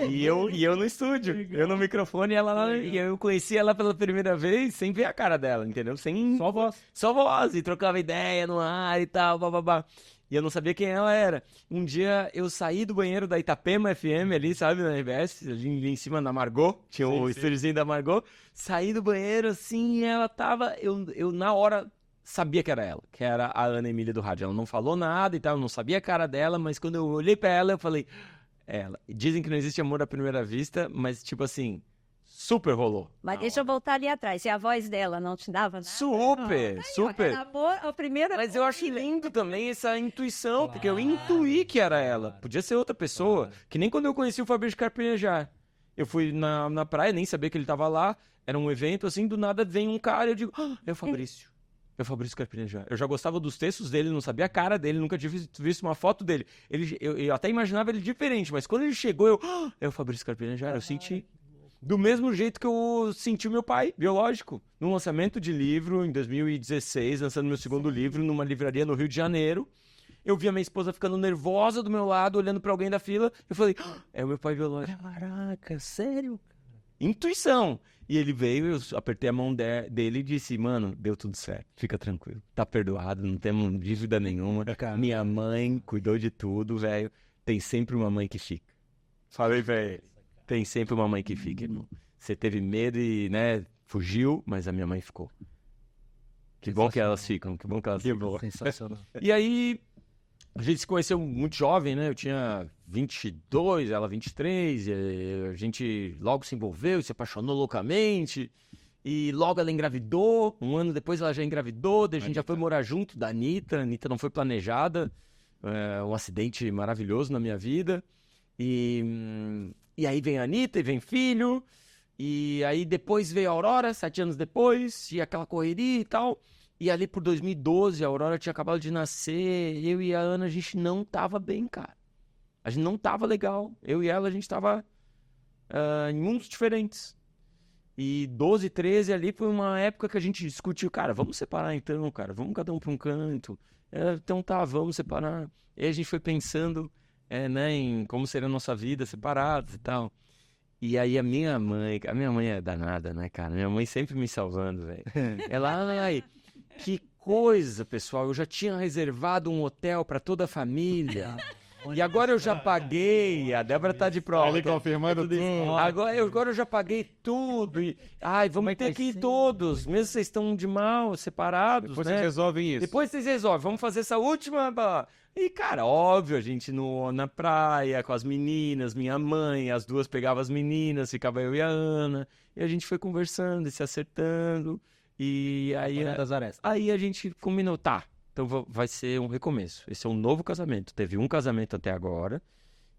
Speaker 3: E eu no estúdio, eu no microfone, ela lá, e eu conheci ela pela primeira vez sem ver a cara dela, entendeu?
Speaker 4: Só voz.
Speaker 3: Só voz, e trocava ideia no ar e tal, bababá. E eu não sabia quem ela era. Um dia eu saí do banheiro da Itapema FM ali, sabe, na RBS, ali em cima da Margot, tinha o estúdiozinho da Margot. Saí do banheiro assim e ela tava, eu na hora sabia que era ela, que era a Ana Emília do rádio. Ela não falou nada e tal, eu não sabia a cara dela, mas quando eu olhei pra ela eu falei, ela. Dizem que não existe amor à primeira vista, mas tipo assim, super rolou.
Speaker 2: Mas deixa eu voltar ali atrás. E a voz dela não te dava nada?
Speaker 3: Super, super.
Speaker 2: Era amor, a primeira...
Speaker 3: Mas eu acho lindo também essa intuição, porque eu intuí que era ela. Podia ser outra pessoa, que nem quando eu conheci o Fabrício Carpinejar. Eu fui na praia, nem sabia que ele tava lá, era um evento assim, do nada vem um cara e eu digo, é o Fabrício. É o Fabrício Carpinejar. Eu já gostava dos textos dele, não sabia a cara dele, nunca tinha visto uma foto dele. Eu até imaginava ele diferente, mas quando ele chegou, é o Fabrício Carpinejar, eu senti... Do mesmo jeito que eu senti o meu pai, biológico, no lançamento de livro, em 2016, lançando meu segundo livro, numa livraria no Rio de Janeiro. Eu vi a minha esposa ficando nervosa do meu lado, olhando pra alguém da fila. Eu falei, é o meu pai biológico.
Speaker 4: Caraca, sério?
Speaker 3: Intuição. E ele veio, eu apertei a mão dele e disse, mano, deu tudo certo, fica tranquilo. Tá perdoado, não temos dívida nenhuma. Minha mãe cuidou de tudo, velho. Tem sempre uma mãe que fica. Falei pra ele. Tem sempre uma mãe que fica, irmão. Você teve medo e, né, fugiu, mas a minha mãe ficou. Que bom que elas ficam, que bom que elas ficam.
Speaker 4: Sensacional.
Speaker 3: E aí, a gente se conheceu muito jovem, né? Eu tinha 22, ela 23, e a gente logo se envolveu, se apaixonou loucamente, e logo ela engravidou, um ano depois ela já engravidou, daí a gente já foi morar junto da Anitta. A Anitta não foi planejada, um acidente maravilhoso na minha vida. E aí vem a Anitta e vem filho, e aí depois veio a Aurora, 7 anos depois, e aquela correria e tal. E ali por 2012, a Aurora tinha acabado de nascer, eu e a Ana, a gente não tava bem, cara. A gente não tava legal. Eu e ela, a gente tava em mundos diferentes. E 12, 13 ali foi uma época que a gente discutiu, cara, vamos separar então, cara, vamos cada um pra um canto. Então tá, vamos separar. E aí a gente foi pensando... né, em como seria a nossa vida separados e tal. E aí a minha mãe é danada, né, cara? Minha mãe sempre me salvando, velho. Ela, ai, que coisa, pessoal, eu já tinha reservado um hotel pra toda a família. E agora eu já paguei, a Débora tá de prova.
Speaker 1: Ele confirmando tudo.
Speaker 3: Agora eu já paguei tudo. E, vamos ter que ir todos, mesmo vocês estão de mal, separados,
Speaker 1: Depois
Speaker 3: né?
Speaker 1: vocês resolvem isso.
Speaker 3: Depois vocês resolvem, vamos fazer essa última... E, cara, óbvio, a gente na praia com as meninas, minha mãe, as duas pegavam as meninas, ficava eu e a Ana, e a gente foi conversando e se acertando, e aí a gente combinou, tá, então vai ser um recomeço, esse é um novo casamento. Teve um casamento até agora,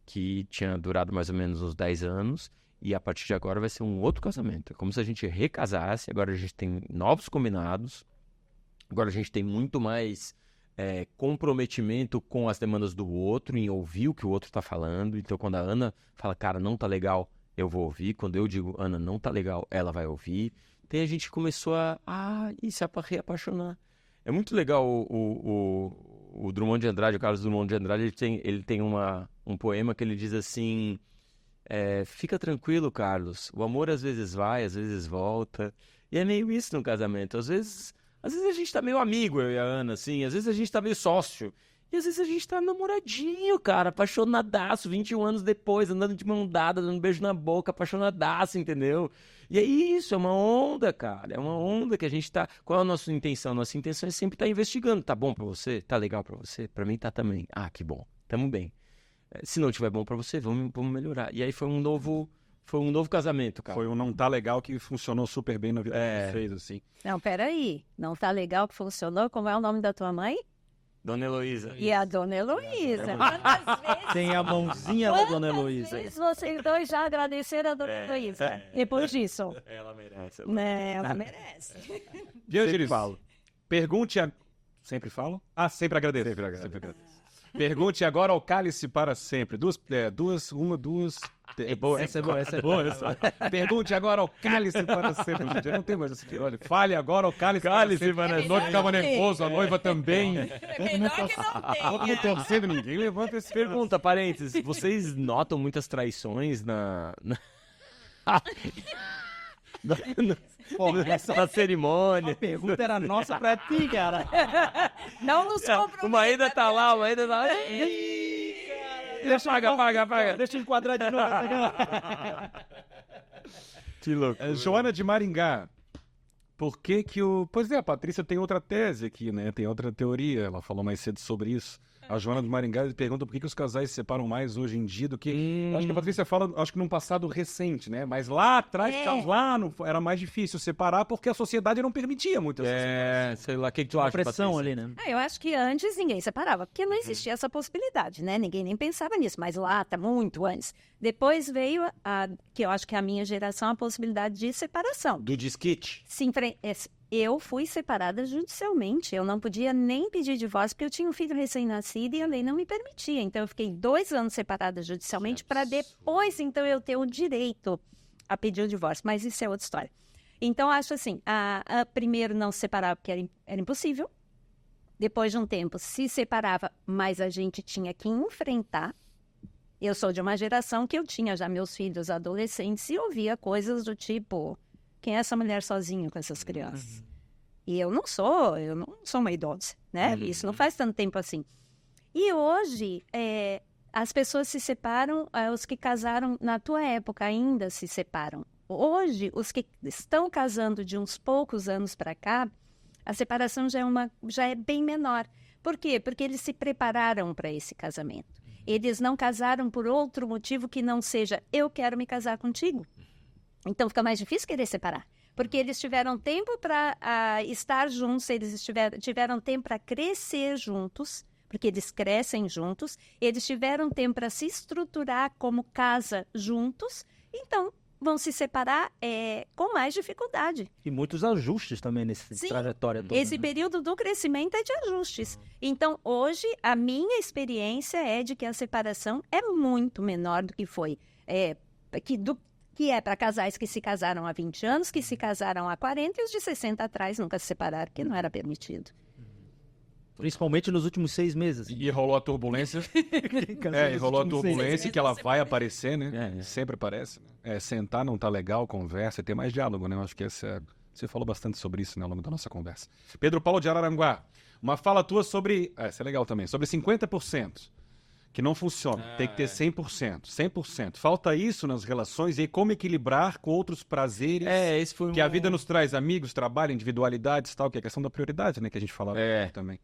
Speaker 3: que tinha durado mais ou menos uns 10 anos, e a partir de agora vai ser um outro casamento. É como se a gente recasasse, agora a gente tem novos combinados, agora a gente tem muito mais... comprometimento com as demandas do outro, em ouvir o que o outro tá falando. Então, quando a Ana fala, cara, não tá legal, eu vou ouvir. Quando eu digo, Ana, não tá legal, ela vai ouvir. Então, a gente começou a se reapaixonar. É muito legal o Drummond de Andrade, o Carlos Drummond de Andrade, ele tem um poema que ele diz assim, fica tranquilo, Carlos, o amor às vezes vai, às vezes volta. E é meio isso no casamento. Às vezes Às vezes a gente tá meio amigo, eu e a Ana, assim. Às vezes a gente tá meio sócio. E às vezes a gente tá namoradinho, cara. Apaixonadaço, 21 anos depois, andando de mão dada, dando um beijo na boca, apaixonadaço, entendeu? E é isso, é uma onda, cara. É uma onda que a gente tá... Qual é a nossa intenção? Nossa intenção é sempre estar investigando. Tá bom pra você? Tá legal pra você? Pra mim tá também. Ah, que bom. Tamo bem. Se não tiver bom pra você, vamos melhorar. E aí foi um novo casamento, cara.
Speaker 1: Foi um não tá legal que funcionou super bem na vida de vocês, assim.
Speaker 2: Não, peraí. Não tá legal que funcionou? Como é o nome da tua mãe?
Speaker 3: Dona Heloísa.
Speaker 2: E a Dona Heloísa. Quantas vezes...
Speaker 4: Tem a mãozinha da Dona Heloísa.
Speaker 2: Quantas vezes vocês dois já agradeceram a Dona Heloísa? Depois disso.
Speaker 3: Ela merece.
Speaker 2: Ela merece.
Speaker 1: Diante falo. Pergunte a... Sempre falo? Ah, sempre agradeço. Sempre agradeço. Pergunte agora ao cálice para sempre. Duas.
Speaker 3: É boa.
Speaker 4: Essa é boa.
Speaker 1: Pergunte agora ao cálice para sempre. Gente, eu não tenho mais esse aqui. Olha, fale agora ao cálice para sempre.
Speaker 3: para
Speaker 1: O noivo ficava nervoso, a noiva também.
Speaker 2: É melhor que não tenha.
Speaker 1: Todo mundo torcendo, ninguém levanta esse...
Speaker 3: Pergunta, parênteses. Vocês notam muitas traições na cerimônia?
Speaker 4: A pergunta era nossa pra ti, cara.
Speaker 2: Não nos comprometa.
Speaker 3: Uma ainda tá lá, uma ainda tá lá. Paga.
Speaker 4: Deixa eu enquadrar de novo.
Speaker 3: Que louco.
Speaker 1: Joana de Maringá. Por que que o... Pois é, a Patrícia tem outra tese aqui, né? Tem outra teoria. Ela falou mais cedo sobre isso. A Joana de Maringá pergunta por que os casais se separam mais hoje em dia do que... Acho que a Patrícia fala, acho que num passado recente, né? Mas lá atrás, era mais difícil separar porque a sociedade não permitia muito essas
Speaker 3: Sei lá, o que tu acha,
Speaker 4: Pressão
Speaker 3: Patrícia?
Speaker 4: ali, né?
Speaker 2: Eu acho que antes ninguém separava, porque não existia essa possibilidade, né? Ninguém nem pensava nisso, mas lá, tá muito antes. Depois veio, que eu acho que a minha geração, a possibilidade de separação.
Speaker 3: Do disquite?
Speaker 2: Eu fui separada judicialmente, eu não podia nem pedir divórcio, porque eu tinha um filho recém-nascido e a lei não me permitia. Então, eu fiquei 2 anos separada judicialmente para depois, então, eu ter o direito a pedir o divórcio. Mas isso é outra história. Então, acho assim, primeiro não se separava porque era impossível. Depois de um tempo, se separava, mas a gente tinha que enfrentar. Eu sou de uma geração que eu tinha já meus filhos adolescentes e ouvia coisas do tipo... Quem é essa mulher sozinha com essas crianças? E eu não sou uma idosa, né? Isso não faz tanto tempo assim. E hoje, as pessoas se separam, os que casaram na tua época ainda se separam. Hoje, os que estão casando de uns poucos anos para cá, a separação já é bem menor. Por quê? Porque eles se prepararam para esse casamento. Eles não casaram por outro motivo que não seja eu quero me casar contigo. Então, fica mais difícil querer separar. Porque eles tiveram tempo para estar juntos, eles tiveram tempo para crescer juntos, porque eles crescem juntos, eles tiveram tempo para se estruturar como casa juntos, então vão se separar com mais dificuldade.
Speaker 4: E muitos ajustes também nessa trajetória toda.
Speaker 2: Esse período do crescimento é de ajustes. Então, hoje, a minha experiência é de que a separação é muito menor do que foi. Que é para casais que se casaram há 20 anos, que se casaram há 40 e os de 60 atrás nunca se separaram, porque não era permitido.
Speaker 4: Principalmente nos últimos 6 meses.
Speaker 1: E rolou a turbulência. Rolou a turbulência que ela vai aparecer, né? Sempre aparece. Né? Sentar não tá legal, conversa, ter mais diálogo, né? Eu acho que você falou bastante sobre isso, né, ao longo da nossa conversa. Pedro Paulo de Araranguá, uma fala tua sobre... Essa é legal também. Sobre 50%. Que não funciona, tem que ter 100%. 100%. Falta isso nas relações e como equilibrar com outros prazeres
Speaker 3: esse foi
Speaker 1: que a vida nos traz, amigos, trabalho, individualidades e tal, que é a questão da prioridade, né, que a gente falava também.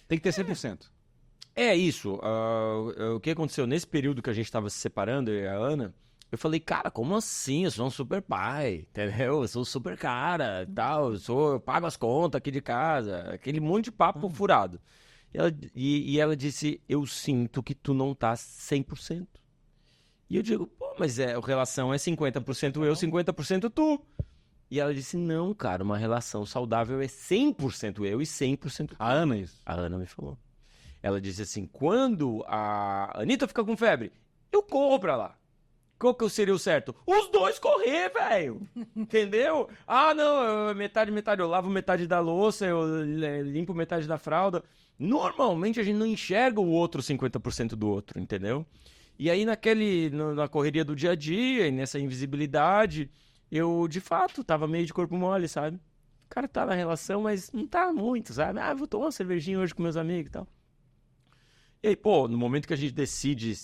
Speaker 1: Tem que ter 100%.
Speaker 3: É isso. O que aconteceu nesse período que a gente estava se separando, eu e a Ana, eu falei, cara, como assim? Eu sou um super pai, entendeu? Eu sou super cara, tal, eu pago as contas aqui de casa, aquele monte de papo furado. E ela disse, eu sinto que tu não tá 100%. E eu digo, mas a relação é 50% eu, 50% tu. E ela disse, não, cara, uma relação saudável é 100% eu e 100% tu.
Speaker 1: A Ana, isso?
Speaker 3: A Ana me falou. Ela disse assim, quando a Anitta fica com febre, eu corro pra lá. Qual que seria o certo? Os dois correr, velho. Entendeu? Não, metade, eu lavo metade da louça, eu limpo metade da fralda. Normalmente a gente não enxerga o outro 50% do outro, entendeu? E aí na correria do dia a dia e nessa invisibilidade, eu de fato tava meio de corpo mole, sabe? cara tá na relação, mas não tá muito, sabe? Vou tomar uma cervejinha hoje com meus amigos e tal. E aí, pô, no momento que a gente decide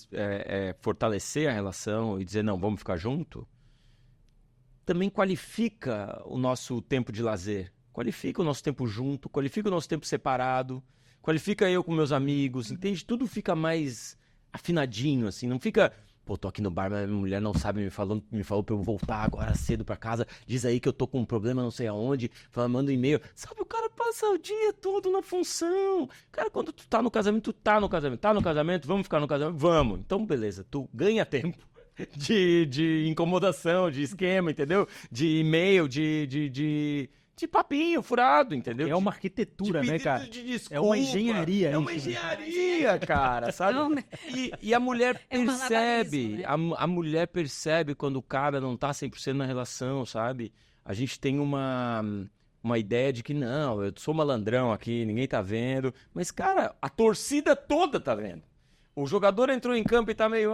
Speaker 3: fortalecer a relação e dizer, não, vamos ficar junto, também qualifica o nosso tempo de lazer, qualifica o nosso tempo junto, qualifica o nosso tempo separado, qualifica eu com meus amigos, entende? Tudo fica mais afinadinho, assim, não fica... Pô, tô aqui no bar, mas minha mulher não sabe, me falou pra eu voltar agora cedo pra casa, diz aí que eu tô com um problema não sei aonde, manda um e-mail. Sabe, o cara passa o dia todo na função. Cara, quando tu tá no casamento, tá no casamento, vamos ficar no casamento? Vamos. Então, beleza, tu ganha tempo de incomodação, de esquema, entendeu? De e-mail, de papinho furado, entendeu?
Speaker 4: É uma arquitetura, né, cara?
Speaker 3: Desculpa.
Speaker 4: É uma engenharia.
Speaker 3: É uma engenharia, cara, sabe? E a mulher percebe, a mulher percebe quando o cara não tá 100% na relação, sabe? A gente tem uma ideia de que, não, eu sou malandrão aqui, ninguém tá vendo. Mas, cara, a torcida toda tá vendo. O jogador entrou em campo e tá meio,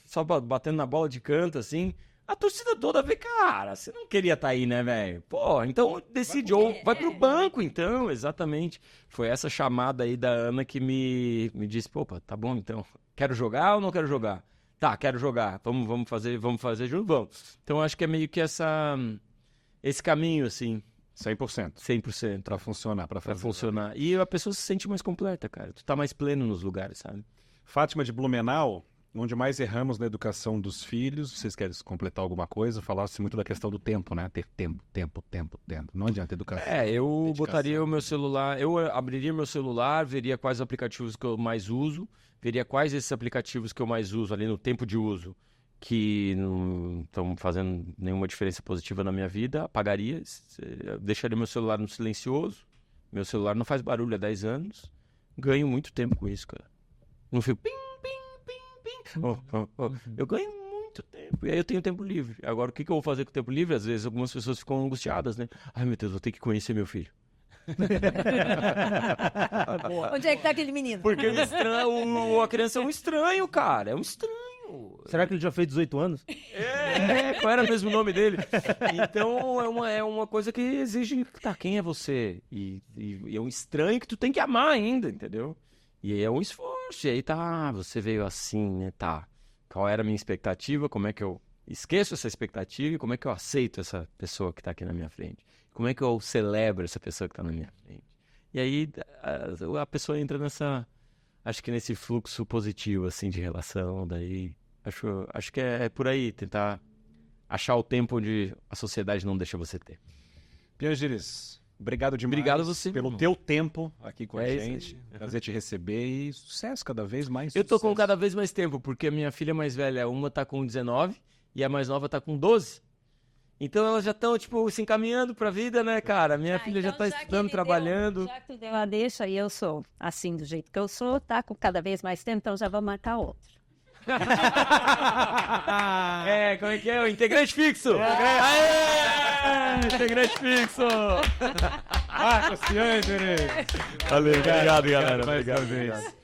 Speaker 3: só batendo na bola de canto, assim... A torcida toda vê, cara, você não queria estar aí, né, velho? Pô, então decide, ou vai pro banco, então, exatamente. Foi essa chamada aí da Ana que me disse, pô, tá bom, então, quero jogar ou não quero jogar? Tá, quero jogar, vamos fazer junto, vamos. Então, acho que é meio que esse caminho, assim.
Speaker 1: 100%.
Speaker 3: 100%.
Speaker 1: Pra funcionar, pra fazer.
Speaker 3: Pra funcionar. E a pessoa se sente mais completa, cara. Tu tá mais pleno nos lugares, sabe?
Speaker 1: Fátima de Blumenau, onde mais erramos na educação dos filhos, vocês querem completar alguma coisa? Falasse muito da questão do tempo, né? Ter tempo. Não adianta educação.
Speaker 3: Eu
Speaker 1: dedicação.
Speaker 3: botaria o meu celular, eu abriria meu celular, veria quais aplicativos que eu mais uso, veria quais esses aplicativos que eu mais uso ali no tempo de uso, que não estão fazendo nenhuma diferença positiva na minha vida, apagaria, deixaria meu celular no silencioso, meu celular não faz barulho há 10 anos, ganho muito tempo com isso, cara. Não fico... Eu ganho muito tempo. E aí eu tenho tempo livre. Agora, o que eu vou fazer com o tempo livre? Às vezes, algumas pessoas ficam angustiadas, né? Ai, meu Deus, vou ter que conhecer meu filho.
Speaker 2: Onde é que tá aquele menino?
Speaker 3: Porque a criança é um estranho, cara. É um estranho.
Speaker 4: Será que ele já fez 18 anos?
Speaker 3: Qual era mesmo o nome dele? Então, é uma coisa que exige... Tá, quem é você? E é um estranho que tu tem que amar ainda, entendeu? E aí é um esforço, e aí você veio assim, né, qual era a minha expectativa, como é que eu esqueço essa expectativa e como é que eu aceito essa pessoa que tá aqui na minha frente, como é que eu celebro essa pessoa que tá na minha frente. E aí a pessoa entra acho que nesse fluxo positivo, assim, de relação, daí acho que é por aí, tentar achar o tempo onde a sociedade não deixa você ter.
Speaker 1: Piangires, obrigado demais.
Speaker 3: Obrigado a você,
Speaker 1: pelo
Speaker 3: irmão.
Speaker 1: teu tempo aqui com a gente.
Speaker 3: Isso aí.
Speaker 1: Prazer te receber e sucesso cada vez mais.
Speaker 3: Eu tô com
Speaker 1: sucesso.
Speaker 3: cada vez mais tempo, porque a minha filha mais velha, uma tá com 19 e a mais nova tá com 12. Então elas já estão, tipo, se encaminhando pra vida, né, cara? Minha filha já tá estudando, trabalhando.
Speaker 2: Já que tu deu a deixa e eu sou assim do jeito que eu sou, tá com cada vez mais tempo, então já vou marcar outro.
Speaker 3: Como é que é? O integrante fixo! Aê! Integrante fixo!
Speaker 1: Marcos Piangires.
Speaker 3: Valeu, obrigado, galera.
Speaker 1: Mais uma
Speaker 3: Obrigado.
Speaker 1: vez.